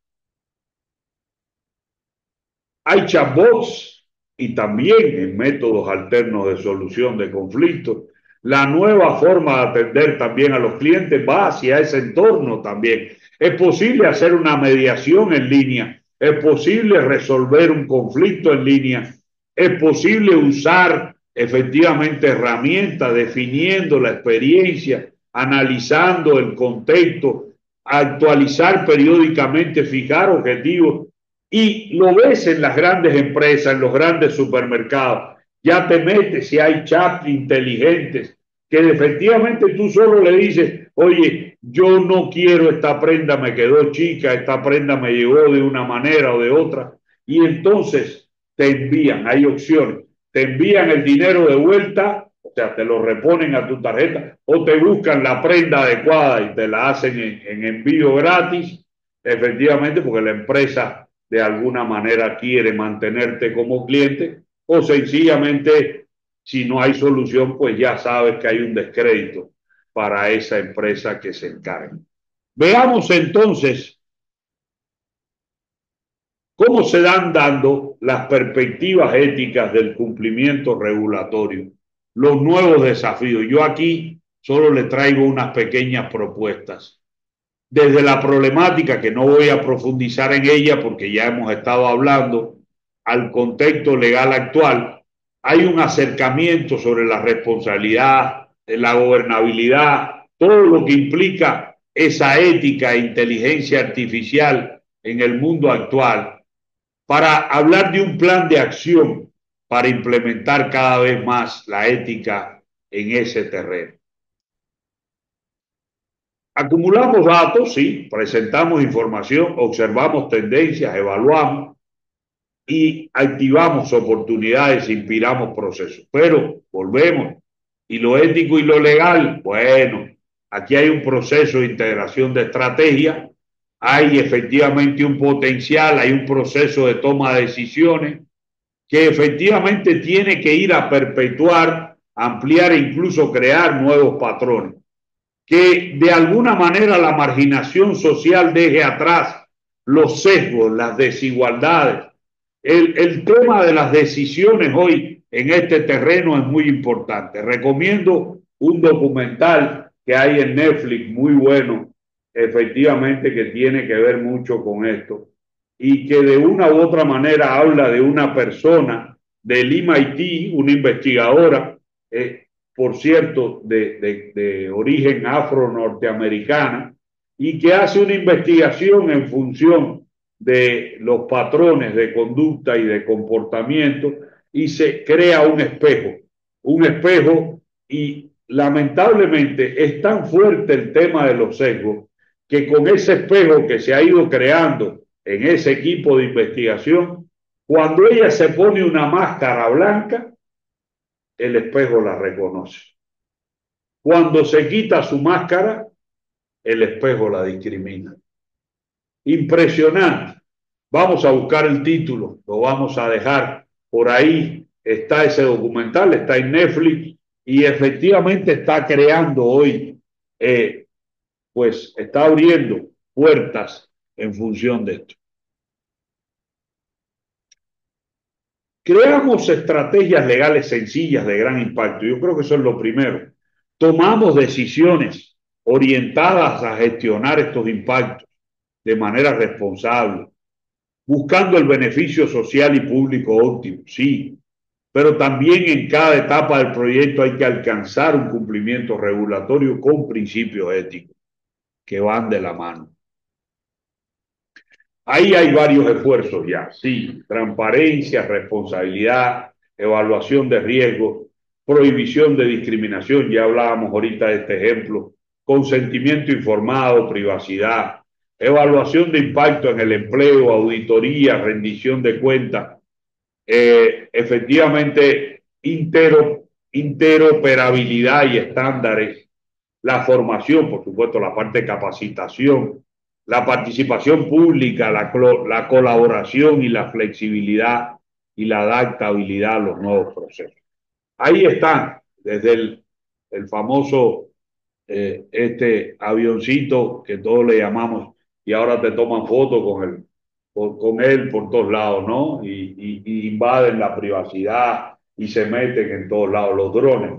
hay chatbots y también en métodos alternos de solución de conflictos. La nueva forma de atender también a los clientes va hacia ese entorno también. Es posible hacer una mediación en línea, es posible resolver un conflicto en línea, es posible usar efectivamente herramientas definiendo la experiencia, analizando el contexto, actualizar periódicamente, fijar objetivos. Y lo ves en las grandes empresas, en los grandes supermercados. Ya te metes si hay chats inteligentes que efectivamente tú solo le dices, oye, yo no quiero esta prenda, me quedó chica, esta prenda me llegó de una manera o de otra. Y entonces te envían, hay opciones, te envían el dinero de vuelta, o sea, te lo reponen a tu tarjeta, o te buscan la prenda adecuada y te la hacen en envío gratis, efectivamente, porque la empresa de alguna manera quiere mantenerte como cliente, o sencillamente, si no hay solución, pues ya sabes que hay un descrédito para esa empresa que se encargue. Veamos entonces cómo se dan dando las perspectivas éticas del cumplimiento regulatorio, los nuevos desafíos. Yo aquí solo le traigo unas pequeñas propuestas. Desde la problemática, que no voy a profundizar en ella porque ya hemos estado hablando, al contexto legal actual, hay un acercamiento sobre la responsabilidad, la gobernabilidad, todo lo que implica esa ética e inteligencia artificial en el mundo actual, para hablar de un plan de acción para implementar cada vez más la ética en ese terreno. Acumulamos datos, sí, presentamos información, observamos tendencias, evaluamos y activamos oportunidades, inspiramos procesos. Pero volvemos, y lo ético y lo legal, bueno, aquí hay un proceso de integración de estrategia, hay efectivamente un potencial, hay un proceso de toma de decisiones que efectivamente tiene que ir a perpetuar, ampliar e incluso crear nuevos patrones. Que de alguna manera la marginación social deje atrás los sesgos, las desigualdades. El tema de las decisiones hoy en este terreno es muy importante. Recomiendo un documental que hay en Netflix muy bueno, efectivamente, que tiene que ver mucho con esto y que de una u otra manera habla de una persona del MIT, una investigadora, por cierto, de origen afro-norteamericana, y que hace una investigación en función de los patrones de conducta y de comportamiento y se crea un espejo y lamentablemente es tan fuerte el tema de los sesgos que con ese espejo que se ha ido creando en ese equipo de investigación, cuando ella se pone una máscara blanca, el espejo la reconoce. Cuando se quita su máscara, el espejo la discrimina. Impresionante. Vamos a buscar el título, lo vamos a dejar por ahí. Está ese documental, está en Netflix y efectivamente está creando hoy, pues está abriendo puertas en función de esto. Creamos estrategias legales sencillas de gran impacto. Yo creo que eso es lo primero. Tomamos decisiones orientadas a gestionar estos impactos de manera responsable, buscando el beneficio social y público óptimo, sí, pero también en cada etapa del proyecto hay que alcanzar un cumplimiento regulatorio con principios éticos que van de la mano. Ahí hay varios esfuerzos ya, sí, transparencia, responsabilidad, evaluación de riesgo, prohibición de discriminación, ya hablábamos ahorita de este ejemplo, consentimiento informado, privacidad, evaluación de impacto en el empleo, auditoría, rendición de cuentas, efectivamente interoperabilidad y estándares, la formación, por supuesto, la parte de capacitación, la participación pública, la colaboración y la flexibilidad y la adaptabilidad a los nuevos procesos. Ahí están, desde el famoso este avioncito que todos le llamamos y ahora te toman fotos con él por todos lados, ¿no? Y invaden la privacidad y se meten en todos lados, los drones,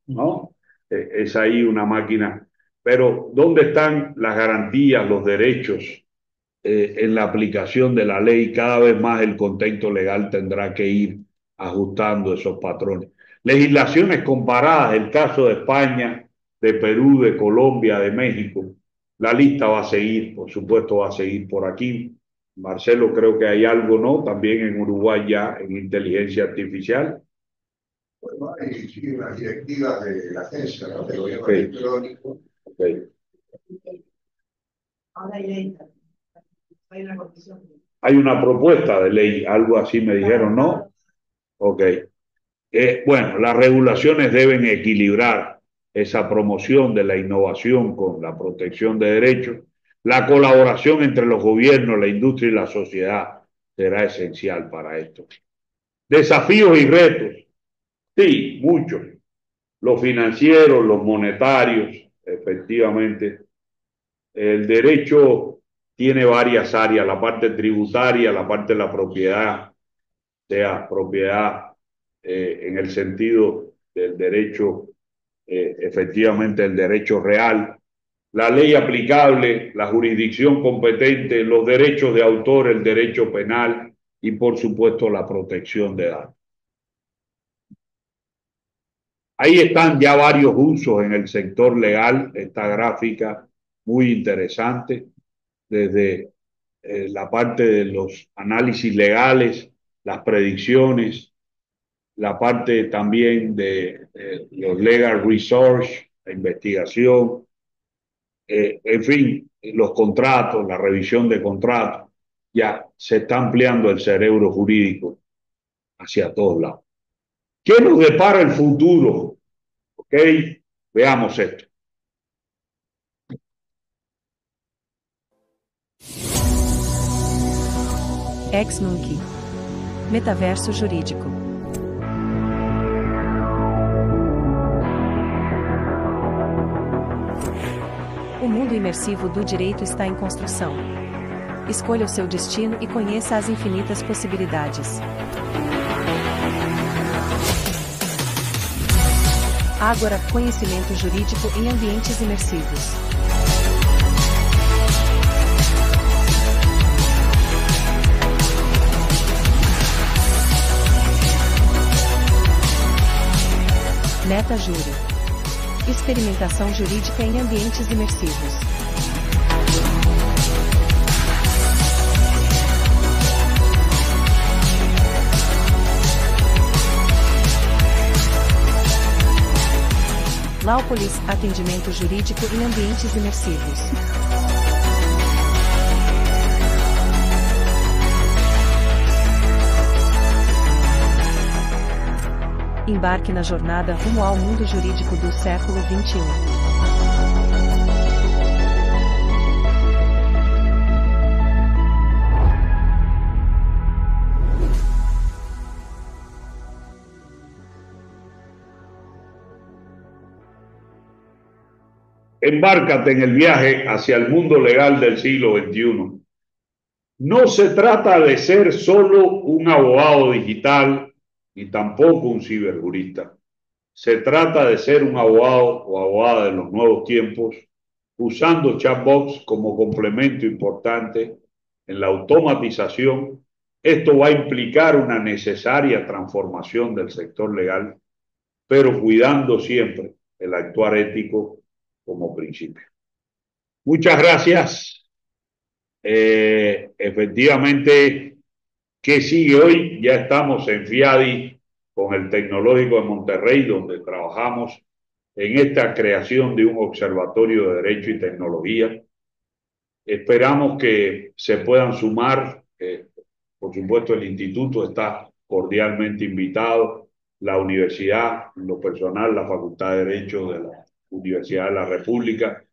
¿no? Es ahí una máquina. Pero ¿dónde están las garantías, los derechos en la aplicación de la ley? Cada vez más el contexto legal tendrá que ir ajustando esos patrones. Legislaciones comparadas, el caso de España, de Perú, de Colombia, de México. La lista va a seguir, por supuesto va a seguir por aquí. Marcelo, creo que hay algo, ¿no? También en Uruguay ya en inteligencia artificial. Bueno, hay sí, unas directivas de la agencia, ¿no? Del gobierno electrónico. Okay. Ahora hay una comisión. Hay una propuesta de ley, algo así me dijeron, ¿no? Ok. Bueno, las regulaciones deben equilibrar esa promoción de la innovación con la protección de derechos. La colaboración entre los gobiernos, la industria y la sociedad será esencial para esto. Desafíos y retos. Sí, muchos. Los financieros, los monetarios, efectivamente. El derecho tiene varias áreas, la parte tributaria, la parte de la propiedad, sea propiedad en el sentido del derecho, efectivamente el derecho real, la ley aplicable, la jurisdicción competente, los derechos de autor, el derecho penal y por supuesto la protección de datos. Ahí están ya varios usos en el sector legal, esta gráfica muy interesante, desde la parte de los análisis legales, las predicciones, la parte también de los legal research, la investigación, en fin, los contratos, la revisión de contratos, ya se está ampliando el cerebro jurídico hacia todos lados. ¿Qué nos depara el futuro? ¿Ok? Veamos esto. Ex-Monkey. Metaverso jurídico. O mundo imersivo do direito está em construção. Escolha o seu destino e conheça as infinitas possibilidades. Ágora, conhecimento jurídico em ambientes imersivos. MetaJury. Experimentação jurídica em ambientes imersivos. Metrópolis, atendimento jurídico em ambientes imersivos. Embarque na jornada rumo ao mundo jurídico do século XXI. Embárcate en el viaje hacia el mundo legal del siglo XXI. No se trata de ser solo un abogado digital ni tampoco un ciberjurista. Se trata de ser un abogado o abogada de los nuevos tiempos, usando chatbots como complemento importante en la automatización. Esto va a implicar una necesaria transformación del sector legal, pero cuidando siempre el actuar ético como principio. Muchas gracias. Efectivamente, ¿qué sigue hoy? Ya estamos en FIADI con el Tecnológico de Monterrey, donde trabajamos en esta creación de un observatorio de Derecho y Tecnología. Esperamos que se puedan sumar. Por supuesto, el instituto está cordialmente invitado, la universidad, lo personal, la Facultad de Derecho de la Universidad de la República.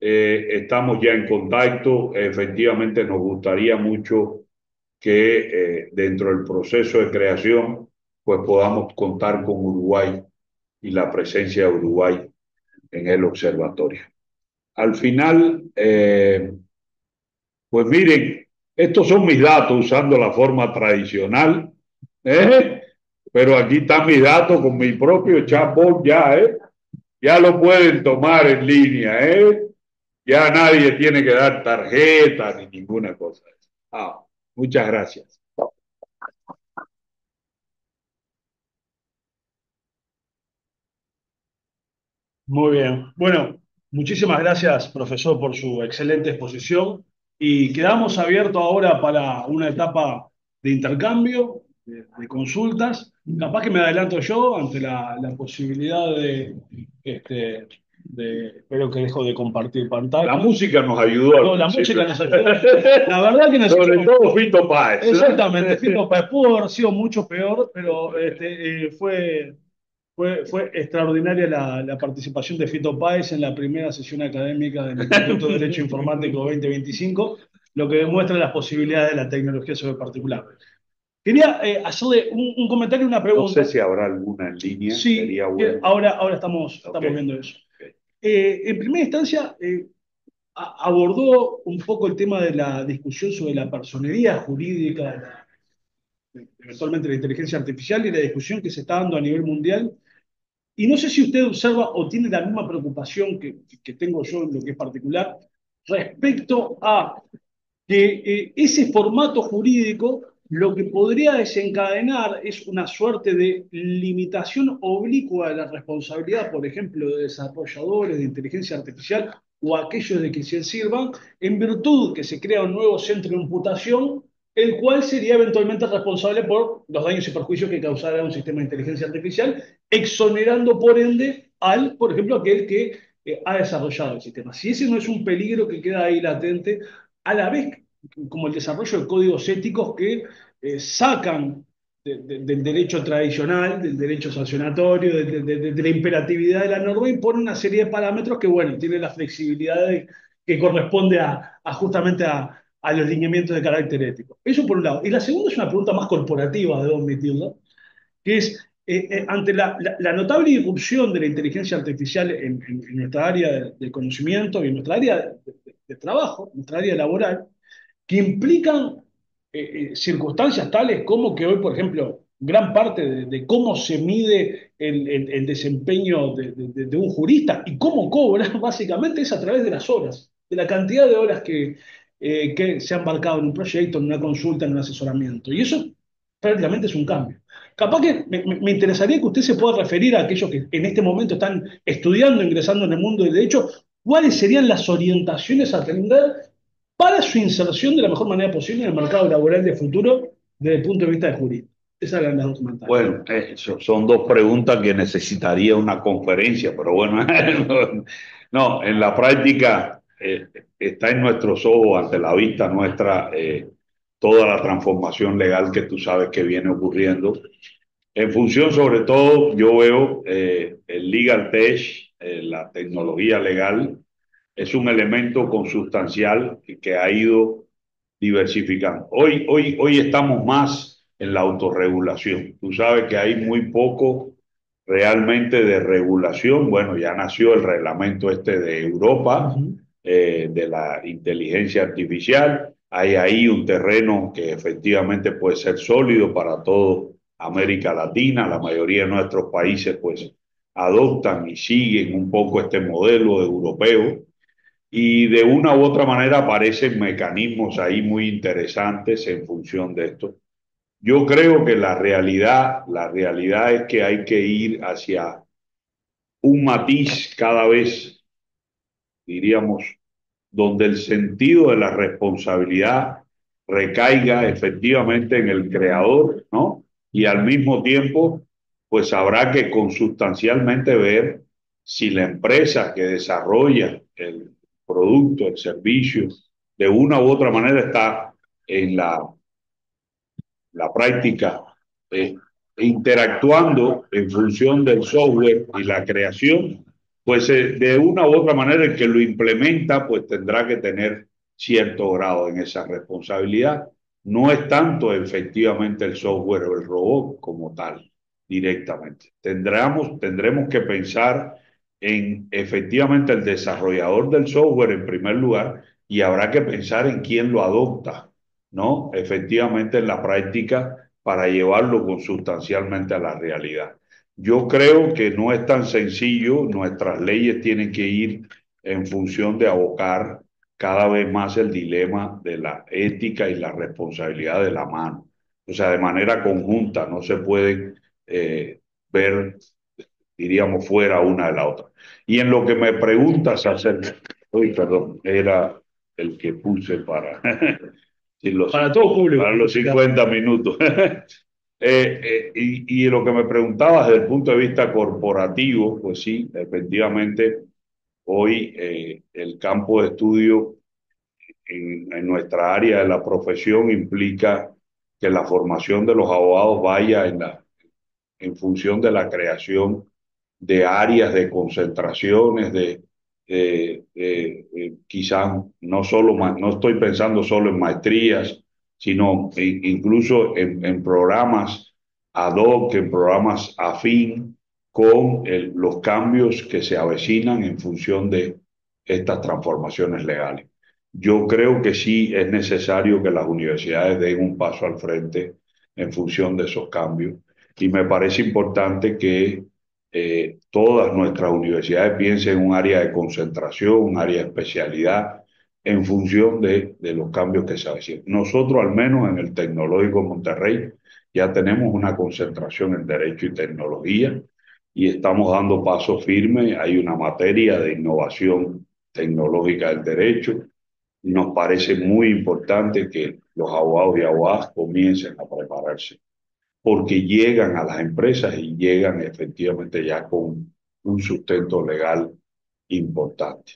Estamos ya en contacto. Efectivamente, nos gustaría mucho que dentro del proceso de creación pues podamos contar con Uruguay y la presencia de Uruguay en el observatorio. Al final, pues miren, estos son mis datos usando la forma tradicional, pero aquí están mis datos con mi propio chatbot ya lo pueden tomar en línea, ya nadie tiene que dar tarjeta ni ninguna cosa. Muchas gracias. Muy bien. Bueno, muchísimas gracias, profesor, por su excelente exposición. Y quedamos abiertos ahora para una etapa de intercambio, de consultas. Capaz que me adelanto yo ante la posibilidad espero que dejo de compartir pantalla. La música nos ayudó. No, la música nos ayudó. La verdad que nos Sobre todo Fito Páez. Exactamente, Fito Páez. Pudo haber sido mucho peor, pero fue extraordinaria la participación de Fito Páez en la primera sesión académica del Instituto de Derecho Informático 2025, lo que demuestra las posibilidades de la tecnología sobre particular. Quería hacerle un comentario y una pregunta. No sé si habrá alguna en línea. Sí, sería bueno. ahora estamos viendo eso. En primera instancia, abordó un poco el tema de la discusión sobre la personería jurídica, eventualmente la inteligencia artificial y la discusión que se está dando a nivel mundial. Y no sé si usted observa o tiene la misma preocupación que tengo yo en lo que es particular respecto a que ese formato jurídico lo que podría desencadenar es una suerte de limitación oblicua de la responsabilidad, por ejemplo, de desarrolladores de inteligencia artificial o aquellos de que se sirvan, en virtud que se crea un nuevo centro de imputación, el cual sería eventualmente responsable por los daños y perjuicios que causara un sistema de inteligencia artificial, exonerando por ende por ejemplo, aquel que ha desarrollado el sistema. Si ese no es un peligro que queda ahí latente, a la vez como el desarrollo de códigos éticos que sacan del derecho tradicional, del derecho sancionatorio, de la imperatividad de la norma y ponen una serie de parámetros que, bueno, tienen la flexibilidad que corresponde justamente a los lineamientos de carácter ético. Eso por un lado. Y la segunda es una pregunta más corporativa, debo admitirlo, que es, ante la notable irrupción de la inteligencia artificial en nuestra área de conocimiento y en nuestra área de trabajo, en nuestra área laboral, que implican circunstancias tales como que hoy, por ejemplo, gran parte de cómo se mide el desempeño de un jurista y cómo cobra, básicamente es a través de las horas, de la cantidad de horas que se han embarcado en un proyecto, en una consulta, en un asesoramiento. Y eso prácticamente es un cambio. Capaz que me interesaría que usted se pueda referir a aquellos que en este momento están estudiando, ingresando en el mundo del derecho, cuáles serían las orientaciones a atender para su inserción de la mejor manera posible en el mercado laboral de futuro desde el punto de vista de jurista. Esas eran las dos comentarios. Bueno, son dos preguntas que necesitaría una conferencia, pero bueno, no, en la práctica está en nuestros ojos, ante la vista nuestra, toda la transformación legal que tú sabes que viene ocurriendo. En función, sobre todo, yo veo el legal tech, la tecnología legal, es un elemento consustancial que ha ido diversificando. Hoy estamos más en la autorregulación. Tú sabes que hay muy poco realmente de regulación. Bueno, ya nació el reglamento este de Europa, de la inteligencia artificial. Hay ahí un terreno que efectivamente puede ser sólido para toda América Latina. La mayoría de nuestros países pues adoptan y siguen un poco este modelo europeo y de una u otra manera aparecen mecanismos ahí muy interesantes en función de esto. Yo creo que la realidad es que hay que ir hacia un matiz cada vez, diríamos, donde el sentido de la responsabilidad recaiga efectivamente en el creador, ¿no? Y al mismo tiempo, pues habrá que consustancialmente ver si la empresa que desarrolla el producto, el servicio, de una u otra manera está en la práctica eh, interactuando en función del software y la creación, pues de una u otra manera el que lo implementa pues tendrá que tener cierto grado en esa responsabilidad. No es tanto efectivamente el software o el robot como tal directamente. Tendremos que pensar en efectivamente el desarrollador del software en primer lugar y habrá que pensar en quién lo adopta, ¿no? Efectivamente en la práctica para llevarlo consustancialmente a la realidad. Yo creo que no es tan sencillo, nuestras leyes tienen que ir en función de abocar cada vez más el dilema de la ética y la responsabilidad de la mano. O sea, de manera conjunta, no se pueden ver, diríamos, fuera una de la otra. Y en lo que me preguntas acerca, uy, perdón, era el que puse para, sí, Para todo público. para los 50 minutos. Y lo que me preguntabas desde el punto de vista corporativo, pues sí, efectivamente, hoy el campo de estudio en nuestra área de la profesión implica que la formación de los abogados vaya en función de la creación de áreas de concentraciones, quizás no solo, no estoy pensando solo en maestrías, sino incluso en programas ad hoc, en programas afín con los cambios que se avecinan en función de estas transformaciones legales. Yo creo que sí es necesario que las universidades den un paso al frente en función de esos cambios y me parece importante que todas nuestras universidades piensen en un área de concentración, un área de especialidad, en función de los cambios que se avecinan. Nosotros, al menos en el Tecnológico de Monterrey, ya tenemos una concentración en Derecho y Tecnología y estamos dando pasos firmes. Hay una materia de innovación tecnológica del derecho. Nos parece muy importante que los abogados y abogadas comiencen a prepararse porque llegan a las empresas y llegan efectivamente ya con un sustento legal importante,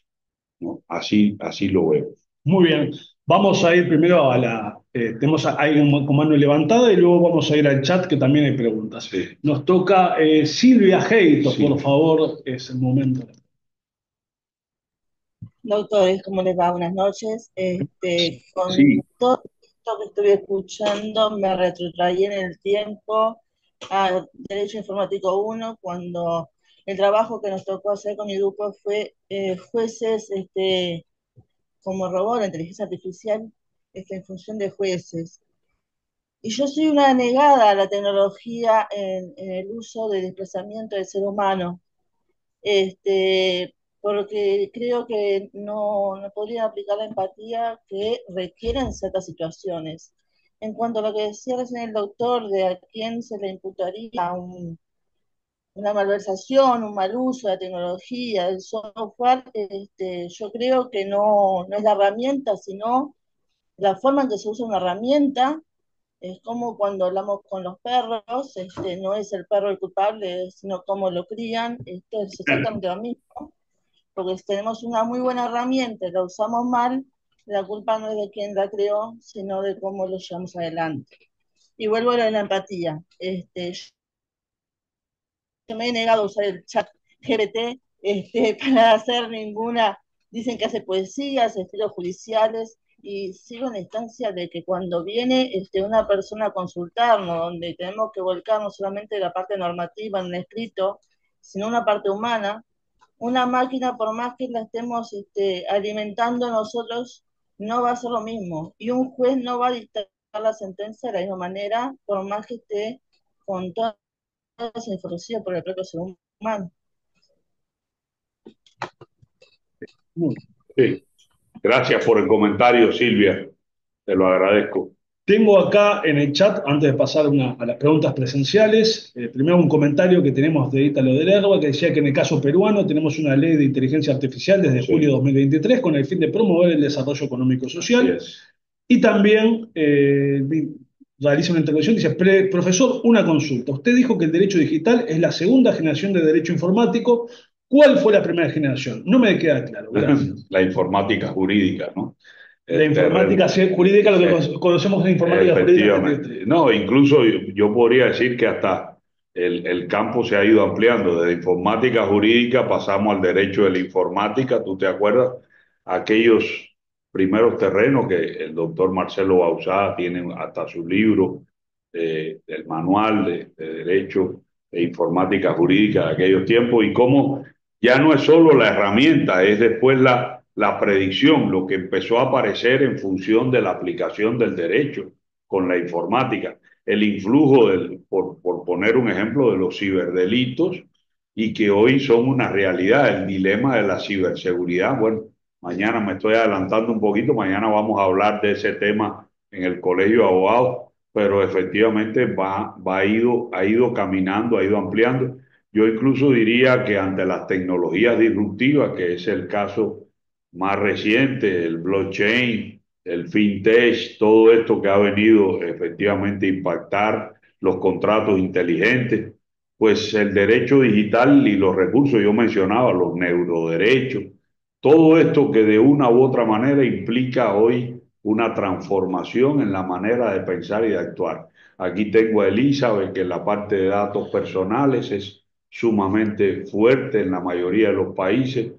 ¿no? Así lo veo. Muy bien. Vamos a ir primero a tenemos ahí con mano levantada y luego vamos a ir al chat que también hay preguntas. Sí. Nos toca Silvia Heito, Sí. por favor, es el momento. Doctores, ¿cómo les va? Buenas noches. Con Sí. todo esto que estuve escuchando, me retrotraí en el tiempo a Derecho Informático 1, cuando el trabajo que nos tocó hacer con mi grupo fue jueces como robot, la inteligencia artificial, en función de jueces. Y yo soy una negada a la tecnología en el uso de desplazamiento del ser humano, porque creo que no podría aplicar la empatía que requieren ciertas situaciones. En cuanto a lo que decía recién el doctor, de a quién se le imputaría una malversación, un mal uso de la tecnología, del software, yo creo que no es la herramienta, sino la forma en que se usa una herramienta Es como cuando hablamos con los perros, no es el perro el culpable, sino cómo lo crían. Esto es exactamente lo mismo, porque si tenemos una muy buena herramienta y la usamos mal, la culpa no es de quien la creó, sino de cómo lo llevamos adelante. Y vuelvo a lo de la empatía. Yo me he negado a usar el chat GBT para hacer ninguna, dicen que hace poesías, estilos judiciales, y sigo en la instancia de que cuando viene una persona a consultarnos, donde tenemos que volcar no solamente la parte normativa en un escrito, sino una parte humana, una máquina, por más que la estemos alimentando nosotros, no va a ser lo mismo. Y un juez no va a dictar la sentencia de la misma manera, por más que esté con toda esa información por el propio ser humano. Sí. Gracias por el comentario, Silvia. Te lo agradezco. Tengo acá en el chat, antes de pasar a las preguntas presenciales, primero un comentario que tenemos de Ítalo del Erba, que decía que en el caso peruano tenemos una ley de inteligencia artificial desde Sí. julio de 2023 con el fin de promover el desarrollo económico y Así social. es. Y también realiza una intervención, dice, profesor, una consulta. Usted dijo que el derecho digital es la segunda generación de derecho informático. ¿Cuál fue la primera generación? No me queda claro. Gracias. La informática jurídica, ¿no? La informática jurídica, lo que conocemos en informática jurídica. Efectivamente. No, incluso yo podría decir que hasta el campo se ha ido ampliando. Desde informática jurídica pasamos al derecho de la informática. ¿Tú te acuerdas? Aquellos primeros terrenos que el doctor Marcelo Bauzá tiene hasta su libro, el manual de derecho e informática jurídica de aquellos tiempos, y cómo ya no es solo la herramienta, es después la predicción, lo que empezó a aparecer en función de la aplicación del derecho con la informática, el influjo, por poner un ejemplo, de los ciberdelitos, y que hoy son una realidad, el dilema de la ciberseguridad. Bueno, mañana me estoy adelantando un poquito, mañana vamos a hablar de ese tema en el Colegio de Abogados, pero efectivamente ha ido caminando, ha ido ampliando. Yo incluso diría que ante las tecnologías disruptivas, que es el caso más reciente, el blockchain, el fintech, todo esto que ha venido efectivamente a impactar los contratos inteligentes, pues el derecho digital y los recursos, yo mencionaba los neuroderechos, todo esto que de una u otra manera implica hoy una transformación en la manera de pensar y de actuar. Aquí tengo a Elizabeth, que en la parte de datos personales es sumamente fuerte en la mayoría de los países.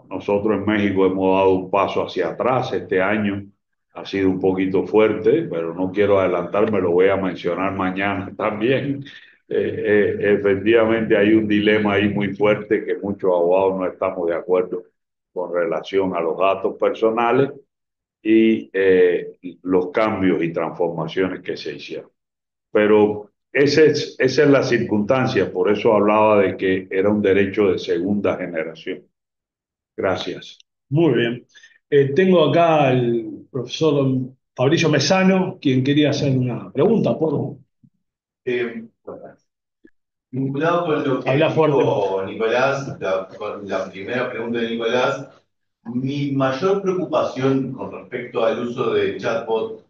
Nosotros en México hemos dado un paso hacia atrás. Este año ha sido un poquito fuerte, pero no quiero adelantarme, lo voy a mencionar mañana también. Efectivamente hay un dilema ahí muy fuerte que muchos abogados no estamos de acuerdo con relación a los datos personales y los cambios y transformaciones que se hicieron. Pero esa es la circunstancia, por eso hablaba de que era un derecho de segunda generación. Gracias. Muy bien. Tengo acá al profesor Fabricio Mesano, quien quería hacer una pregunta. ¿Puedo? Bueno, vinculado con lo que Habla dijo Nicolás, con la primera pregunta de Nicolás, mi mayor preocupación con respecto al uso de chatbot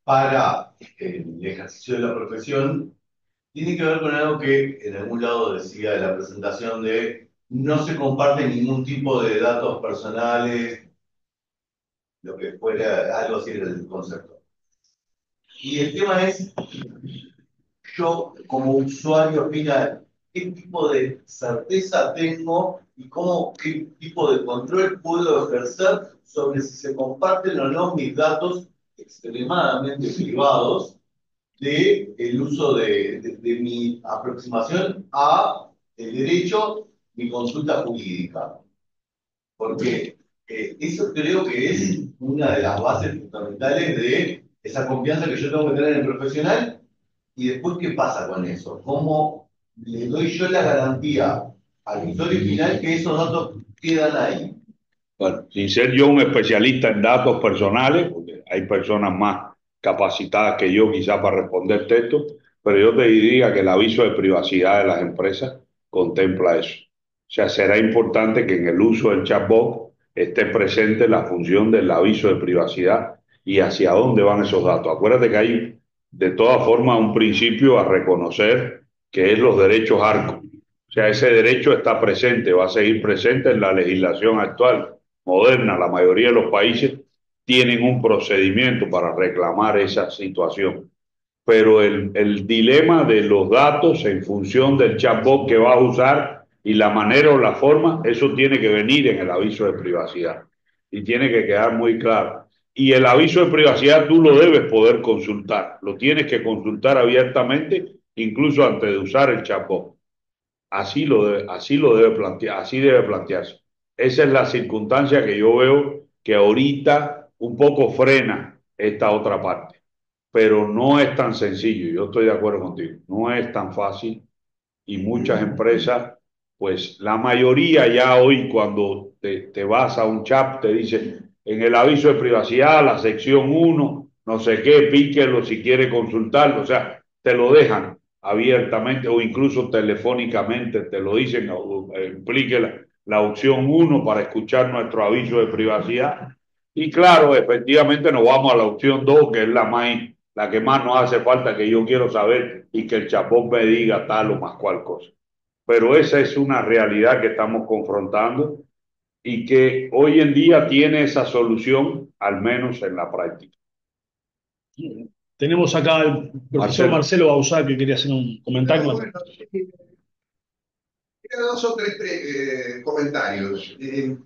para el ejercicio de la profesión tiene que ver con algo que en algún lado decía de la presentación de no se comparte ningún tipo de datos personales, lo que fuera, algo así era el concepto. Y el tema es, yo como usuario final, ¿qué tipo de certeza tengo y qué tipo de control puedo ejercer sobre si se comparten o no mis datos extremadamente privados del uso de mi aproximación a el derecho, mi consulta jurídica? Porque eso creo que es una de las bases fundamentales de esa confianza que yo tengo que tener en el profesional. Y después, ¿qué pasa con eso? ¿Cómo le doy yo la garantía al usuario final que esos datos quedan ahí? Bueno, sin ser yo un especialista en datos personales, porque hay personas más capacitadas que yo quizás para responderte esto, pero yo te diría que el aviso de privacidad de las empresas contempla eso. O sea, será importante que en el uso del chatbot esté presente la función del aviso de privacidad y hacia dónde van esos datos. Acuérdate que hay de todas formas un principio a reconocer que es los derechos ARCO. O sea, ese derecho está presente, va a seguir presente en la legislación actual, moderna. La mayoría de los países tienen un procedimiento para reclamar esa situación. Pero el dilema de los datos en función del chatbot que vas a usar y la manera o la forma, eso tiene que venir en el aviso de privacidad y tiene que quedar muy claro. Y el aviso de privacidad tú lo debes poder consultar, lo tienes que consultar abiertamente, incluso antes de usar el chatbot. Así lo debe plantear, así debe plantearse. Esa es la circunstancia que yo veo que ahorita un poco frena esta otra parte, pero no es tan sencillo. Yo estoy de acuerdo contigo, no es tan fácil y muchas empresas, pues la mayoría ya hoy cuando te vas a un chat te dicen en el aviso de privacidad, la sección uno no sé qué, píquelo si quiere consultarlo, o sea, te lo dejan abiertamente o incluso telefónicamente te lo dicen, implique la opción uno para escuchar nuestro aviso de privacidad. Y claro, efectivamente nos vamos a la opción 2 que es la que más nos hace falta, que yo quiero saber y que el chatbot me diga tal o más cual cosa. Pero esa es una realidad que estamos confrontando y que hoy en día tiene esa solución, al menos en la práctica. Tenemos acá al profesor Marcelo Bauzá que quería hacer un comentario. Bueno, dos o tres comentarios. El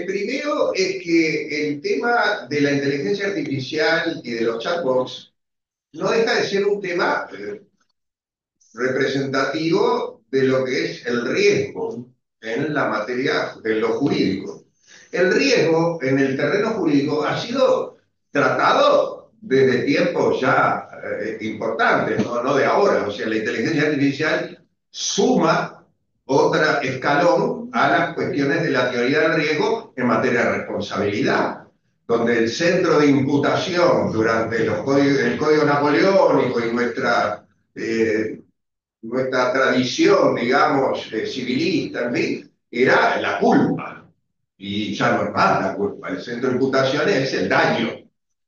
primero es que el tema de la inteligencia artificial y de los chatbots no deja de ser un tema representativo de lo que es el riesgo en la materia, en lo jurídico. El riesgo en el terreno jurídico ha sido tratado desde tiempos ya importantes, no de ahora. O sea, la inteligencia artificial suma otra escalón a las cuestiones de la teoría del riesgo en materia de responsabilidad, donde el centro de imputación durante el Código Napoleónico y nuestra tradición, digamos, civilista, en fin, era la culpa. Y ya no es más la culpa, el centro de imputación es el daño.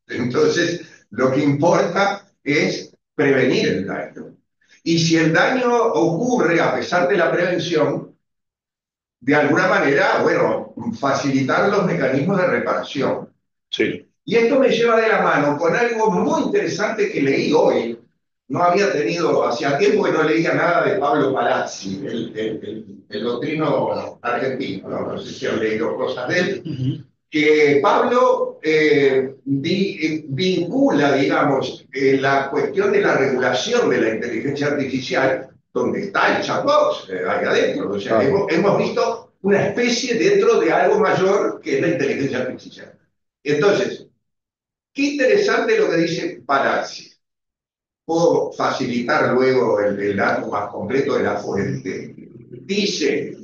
Entonces, lo que importa es prevenir el daño. Y si el daño ocurre a pesar de la prevención, de alguna manera, bueno, facilitar los mecanismos de reparación. Sí. Y esto me lleva de la mano con algo muy interesante que leí hoy. No había tenido, hacía tiempo que no leía nada de Pablo Palazzi, el doctrino argentino, no sé si han leído cosas de él, que Pablo vincula, digamos, la cuestión de la regulación de la inteligencia artificial, donde está el chatbot ahí adentro. O sea, hemos visto una especie dentro de algo mayor que es la inteligencia artificial. Entonces, qué interesante lo que dice Palazzi. Puedo facilitar luego el dato más completo de la fuente. Dice,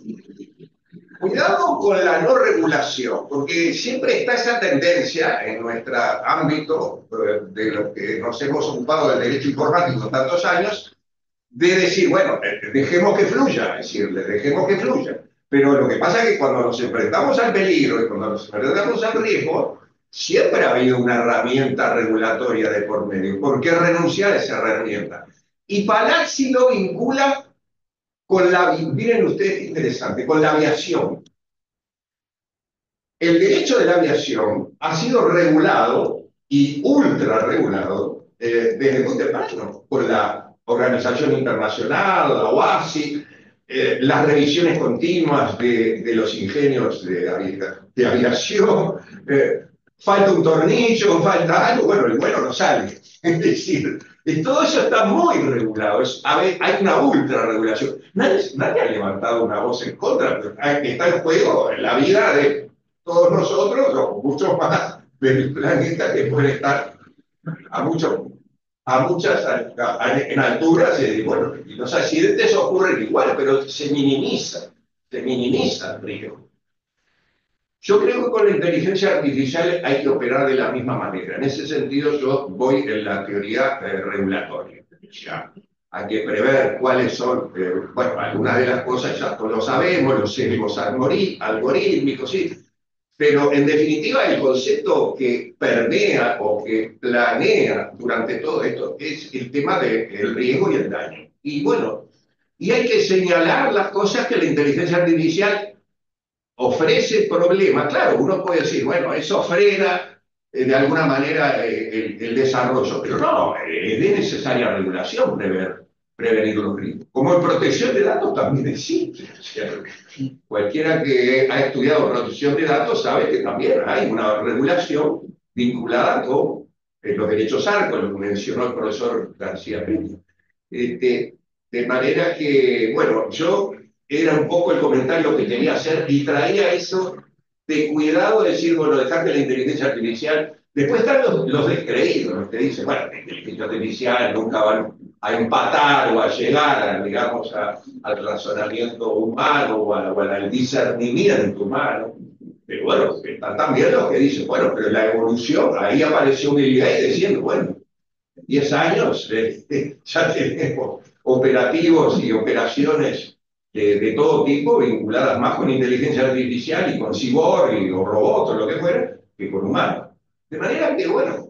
cuidado con la no regulación, porque siempre está esa tendencia en nuestro ámbito de lo que nos hemos ocupado del derecho informático tantos años, de decir, bueno, dejemos que fluya, dejemos que fluya. Pero lo que pasa es que cuando nos enfrentamos al peligro y cuando nos enfrentamos al riesgo, siempre ha habido una herramienta regulatoria de por medio. ¿Por qué renunciar a esa herramienta? Y Palazzi lo vincula con miren ustedes qué interesante, con la aviación. El derecho de la aviación ha sido regulado y ultra regulado desde muy temprano por la Organización Internacional, la OASI, las revisiones continuas de los ingenios de aviación. Falta un tornillo, falta algo, bueno, el vuelo no sale. Es decir, todo eso está muy regulado. Hay una ultra regulación. Nadie ha levantado una voz en contra, pero está en juego la vida de todos nosotros, o muchos más del planeta que pueden estar en alturas, y bueno, y los accidentes ocurren igual, pero se minimiza el riesgo. Yo creo que con la inteligencia artificial hay que operar de la misma manera. En ese sentido, yo voy en la teoría regulatoria. Ya, hay que prever cuáles son, bueno, algunas de las cosas ya todos lo sabemos, los sesgos algorítmicos, ¿sí? Pero en definitiva el concepto que permea o que planea durante todo esto es el tema del riesgo y el daño. Y bueno, y hay que señalar las cosas que la inteligencia artificial ofrece problemas. Claro, uno puede decir, bueno, eso frena de alguna manera el desarrollo, pero no, es de necesaria regulación prevenir los riesgos. Como en protección de datos también existe. O sea, cualquiera que ha estudiado protección de datos sabe que también hay una regulación vinculada con los derechos ARCO, lo que mencionó el profesor García Peña. De manera que, bueno, yo era un poco el comentario que quería hacer y traía eso de cuidado de decir, bueno, dejar que la inteligencia artificial. Después están los descreídos, los que dicen, bueno, la inteligencia artificial nunca va a empatar o a llegar, digamos, al razonamiento humano o al discernimiento humano. Pero bueno, están también los que dicen, bueno, pero la evolución, ahí apareció Bill Gates diciendo, bueno, 10 años ya tenemos operativos y operaciones de todo tipo vinculadas más con inteligencia artificial y con cyborg o robots o lo que fuera, que con humanos. De manera que, bueno,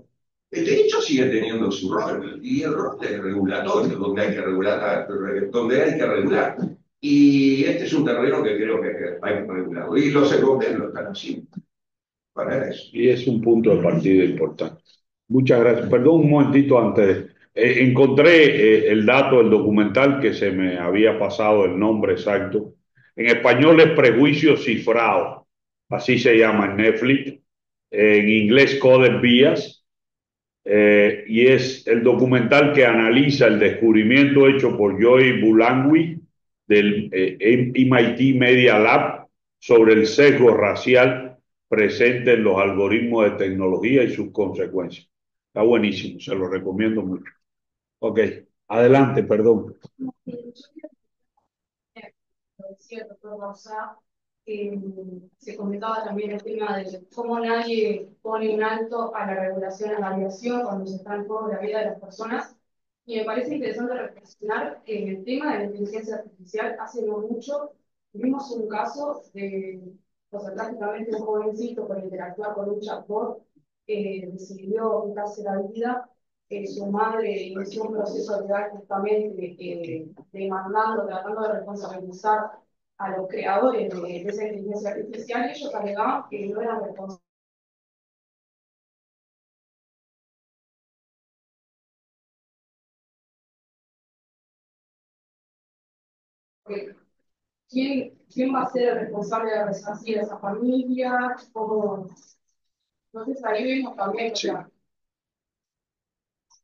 el derecho sigue teniendo su rol y el rol es regulatorio, donde hay que regular, donde hay que regular. Y este es un terreno que creo que hay que regular. Y los europeos lo están haciendo para eso. Y es un punto de partida importante. Muchas gracias. Perdón un momentito antes. Encontré el dato del documental que se me había pasado el nombre exacto. En español es Prejuicio Cifrado, así se llama en Netflix. En inglés Coded Bias. Y es el documental que analiza el descubrimiento hecho por Joy Bulangui del MIT Media Lab sobre el sesgo racial presente en los algoritmos de tecnología y sus consecuencias. Está buenísimo, se lo recomiendo mucho. Ok, adelante, perdón. Se comentaba también el tema de cómo nadie pone un alto a la regulación, a la aviación cuando se está en juego la vida de las personas. Y me parece interesante reflexionar en el tema de la inteligencia artificial. Hace no mucho vimos un caso de, o sea, prácticamente un jovencito por interactuar con un chatbot decidió quitarse la vida. Su madre inició un proceso legal justamente demandando, tratando de responsabilizar a los creadores de esa inteligencia artificial, y ellos alegaban que no eran responsables. ¿Quién va a ser el responsable de resarcir a esa familia? Entonces ahí vemos también, o sea,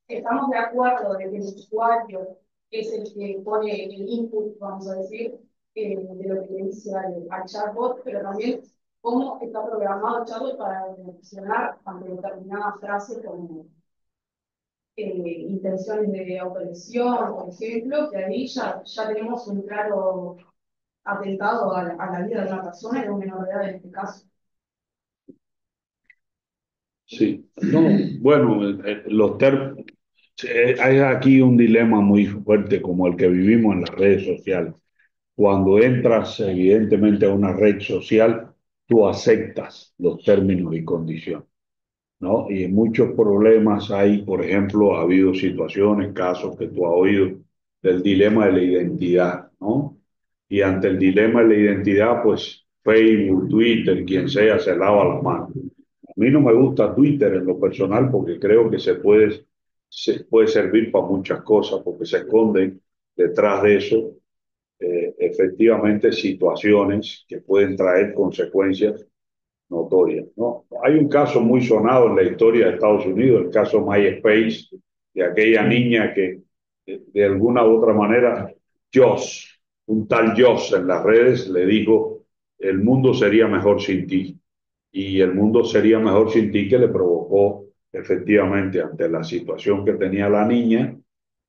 estamos de acuerdo de que el usuario es el que pone el input, vamos a decir, de lo que le dice al chatbot, pero también cómo está programado el chatbot para reaccionar ante determinadas frases como intenciones de autolesión, por ejemplo, que ahí ya tenemos un claro atentado a la vida de una persona y de un menor de edad en este caso. Sí, no, bueno, hay aquí un dilema muy fuerte como el que vivimos en las redes sociales. Cuando entras evidentemente a una red social, tú aceptas los términos y condiciones, ¿no? Y en muchos problemas hay, por ejemplo, ha habido situaciones, casos que tú has oído del dilema de la identidad, ¿no? Y ante el dilema de la identidad, pues Facebook, Twitter, quien sea, se lava las manos. A mí no me gusta Twitter en lo personal porque creo que se puede servir para muchas cosas porque se esconden detrás de eso efectivamente situaciones que pueden traer consecuencias notorias, ¿no? Hay un caso muy sonado en la historia de Estados Unidos, el caso MySpace, de aquella niña que de alguna u otra manera, un tal Joss en las redes le dijo, el mundo sería mejor sin ti. Y el mundo sería mejor sin ti, que le provocó efectivamente ante la situación que tenía la niña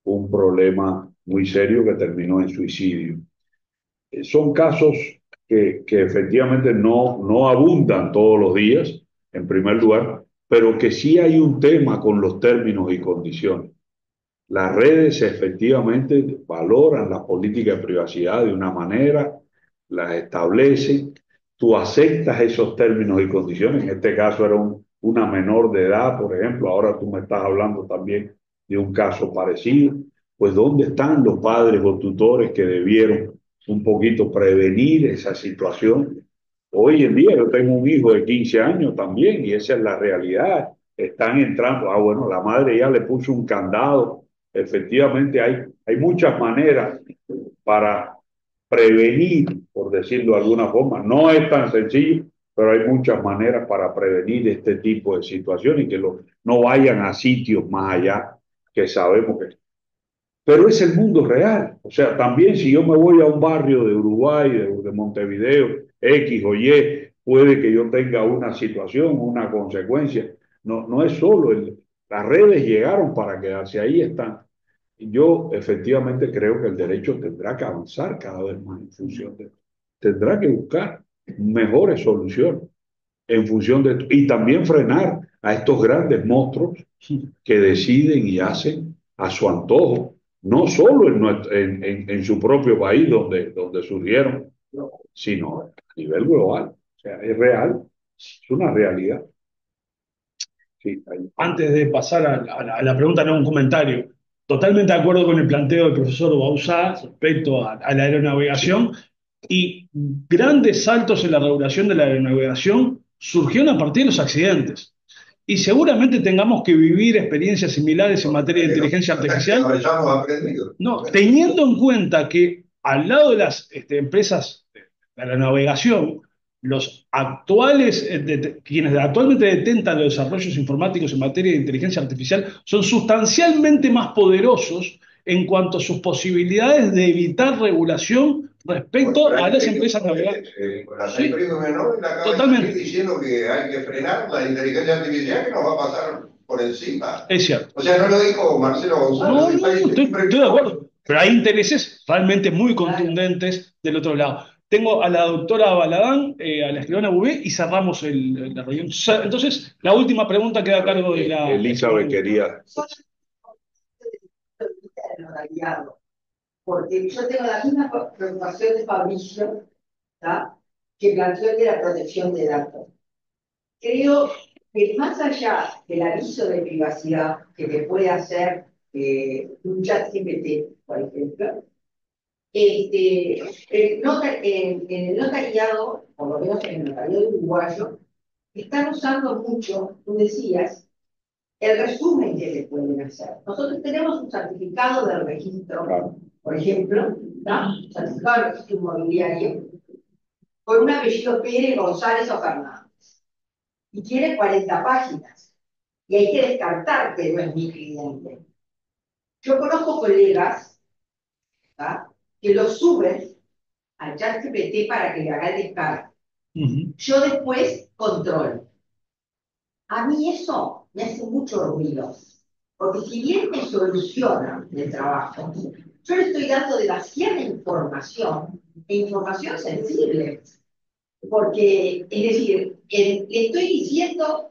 un problema muy serio que terminó en suicidio. Son casos que efectivamente no abundan todos los días, en primer lugar, pero que sí hay un tema con los términos y condiciones. Las redes efectivamente valoran las políticas de privacidad de una manera, las establecen. tú aceptas esos términos y condiciones. En este caso era una menor de edad, por ejemplo. Ahora tú me estás hablando también de un caso parecido. Pues ¿dónde están los padres o tutores que debieron un poquito prevenir esa situación? Hoy en día yo tengo un hijo de 15 años también y esa es la realidad. Están entrando, bueno, la madre ya le puso un candado. Efectivamente hay muchas maneras para prevenir, por decirlo de alguna forma. No es tan sencillo, pero hay muchas maneras para prevenir este tipo de situaciones y que no vayan a sitios más allá que sabemos que... Pero es el mundo real. O sea, también si yo me voy a un barrio de Uruguay, de Montevideo, X o Y, puede que yo tenga una situación, una consecuencia. No es solo las redes llegaron para quedarse, ahí están. Yo efectivamente creo que el derecho tendrá que avanzar cada vez más en función de... Tendrá que buscar mejores soluciones en función de... Y también frenar a estos grandes monstruos que deciden y hacen a su antojo, no solo en su propio país donde surgieron, sino a nivel global. O sea, es real, es una realidad. Sí, Antes de pasar a la pregunta, no un comentario. Totalmente de acuerdo con el planteo del profesor Bauzá respecto a la aeronavegación y grandes saltos en la regulación de la aeronavegación surgieron a partir de los accidentes. Y seguramente tengamos que vivir experiencias similares en materia de inteligencia artificial. No, teniendo en cuenta que al lado de las empresas de la navegación, los actuales, quienes actualmente detentan los desarrollos informáticos en materia de inteligencia artificial son sustancialmente más poderosos en cuanto a sus posibilidades de evitar regulación respecto a las empresas navegantes. Sí, totalmente. Diciendo que hay que frenar la inteligencia artificial que nos va a pasar por encima. Es cierto. O sea, no lo dijo Marcelo Gonzalo. No, estoy de acuerdo. Pero hay intereses realmente muy contundentes del otro lado. Tengo a la doctora Baladán, a la escribana Bubé, y cerramos la reunión. Entonces, la última pregunta queda a cargo de la... Elizabeth quería... Porque yo tengo la misma preocupación de Fabricio, ¿tá?, que planteó el de la protección de datos. Creo que más allá del aviso de privacidad que te puede hacer un chat GPT, por ejemplo, en el notariado, por lo menos en el notariado uruguayo, están usando mucho, tú decías, el resumen que le pueden hacer. Nosotros tenemos un certificado de registro, por ejemplo, ¿no?, un certificado de registro inmobiliario, con un apellido Pérez, González o Fernández. Y tiene 40 páginas. Y hay que descartar que no es mi cliente. Yo conozco colegas, ¿tá?, que lo suben al ChatGPT para que le haga el descargo. Yo después controlo. A mí eso me hace mucho ruido. Porque si bien me soluciona el trabajo, yo le estoy dando demasiada información, e información sensible. Porque, es decir, le estoy diciendo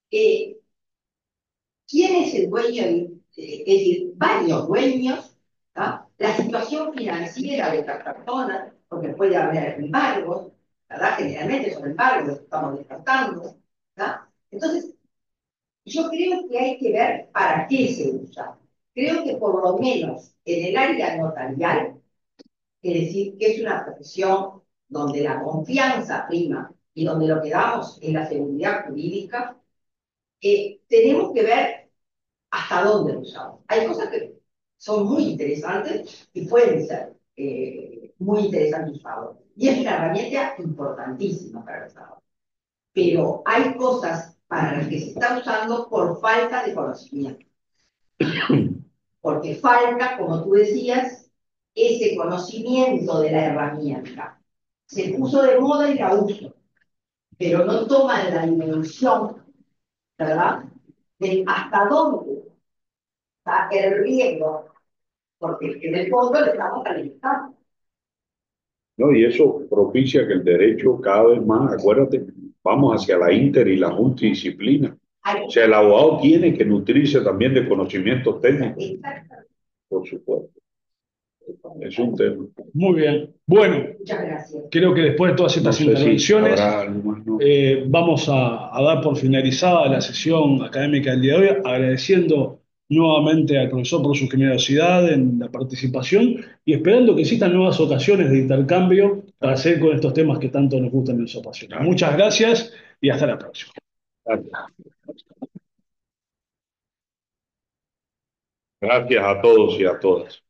quién es el dueño, es decir, varios dueños, ¿tá?, la situación financiera de estas personas, porque puede haber embargos, ¿verdad? Generalmente son embargos que estamos descartando, ¿tá? Entonces, yo creo que hay que ver para qué se usa. Creo que por lo menos en el área notarial, es decir, que es una profesión donde la confianza prima y donde lo que damos es la seguridad jurídica, tenemos que ver hasta dónde lo usamos. Hay cosas que son muy interesantes y pueden ser muy interesantes usados. Y es una herramienta importantísima para el Estado. Pero hay cosas para las que se está usando por falta de conocimiento. Porque falta, como tú decías, ese conocimiento de la herramienta. Se puso de moda y la uso, pero no toman la dimensión, ¿verdad?, de hasta dónde está el riesgo, porque en el fondo le estamos calentando. No, y eso propicia que el derecho cada vez más, acuérdate, vamos hacia la inter y la multidisciplina. O sea, el abogado tiene que nutrirse también de conocimientos técnicos, por supuesto. Es un tema. Muy bien. Bueno, Muchas gracias. creo que después de todas No estas sé si intervenciones, habrá algo más, ¿no? vamos a dar por finalizada la sesión académica del día de hoy, agradeciendo nuevamente al profesor por su generosidad en la participación y esperando que existan nuevas ocasiones de intercambio para seguir con estos temas que tanto nos gustan y nos apasionan. Muchas gracias y hasta la próxima. Gracias a todos y a todas.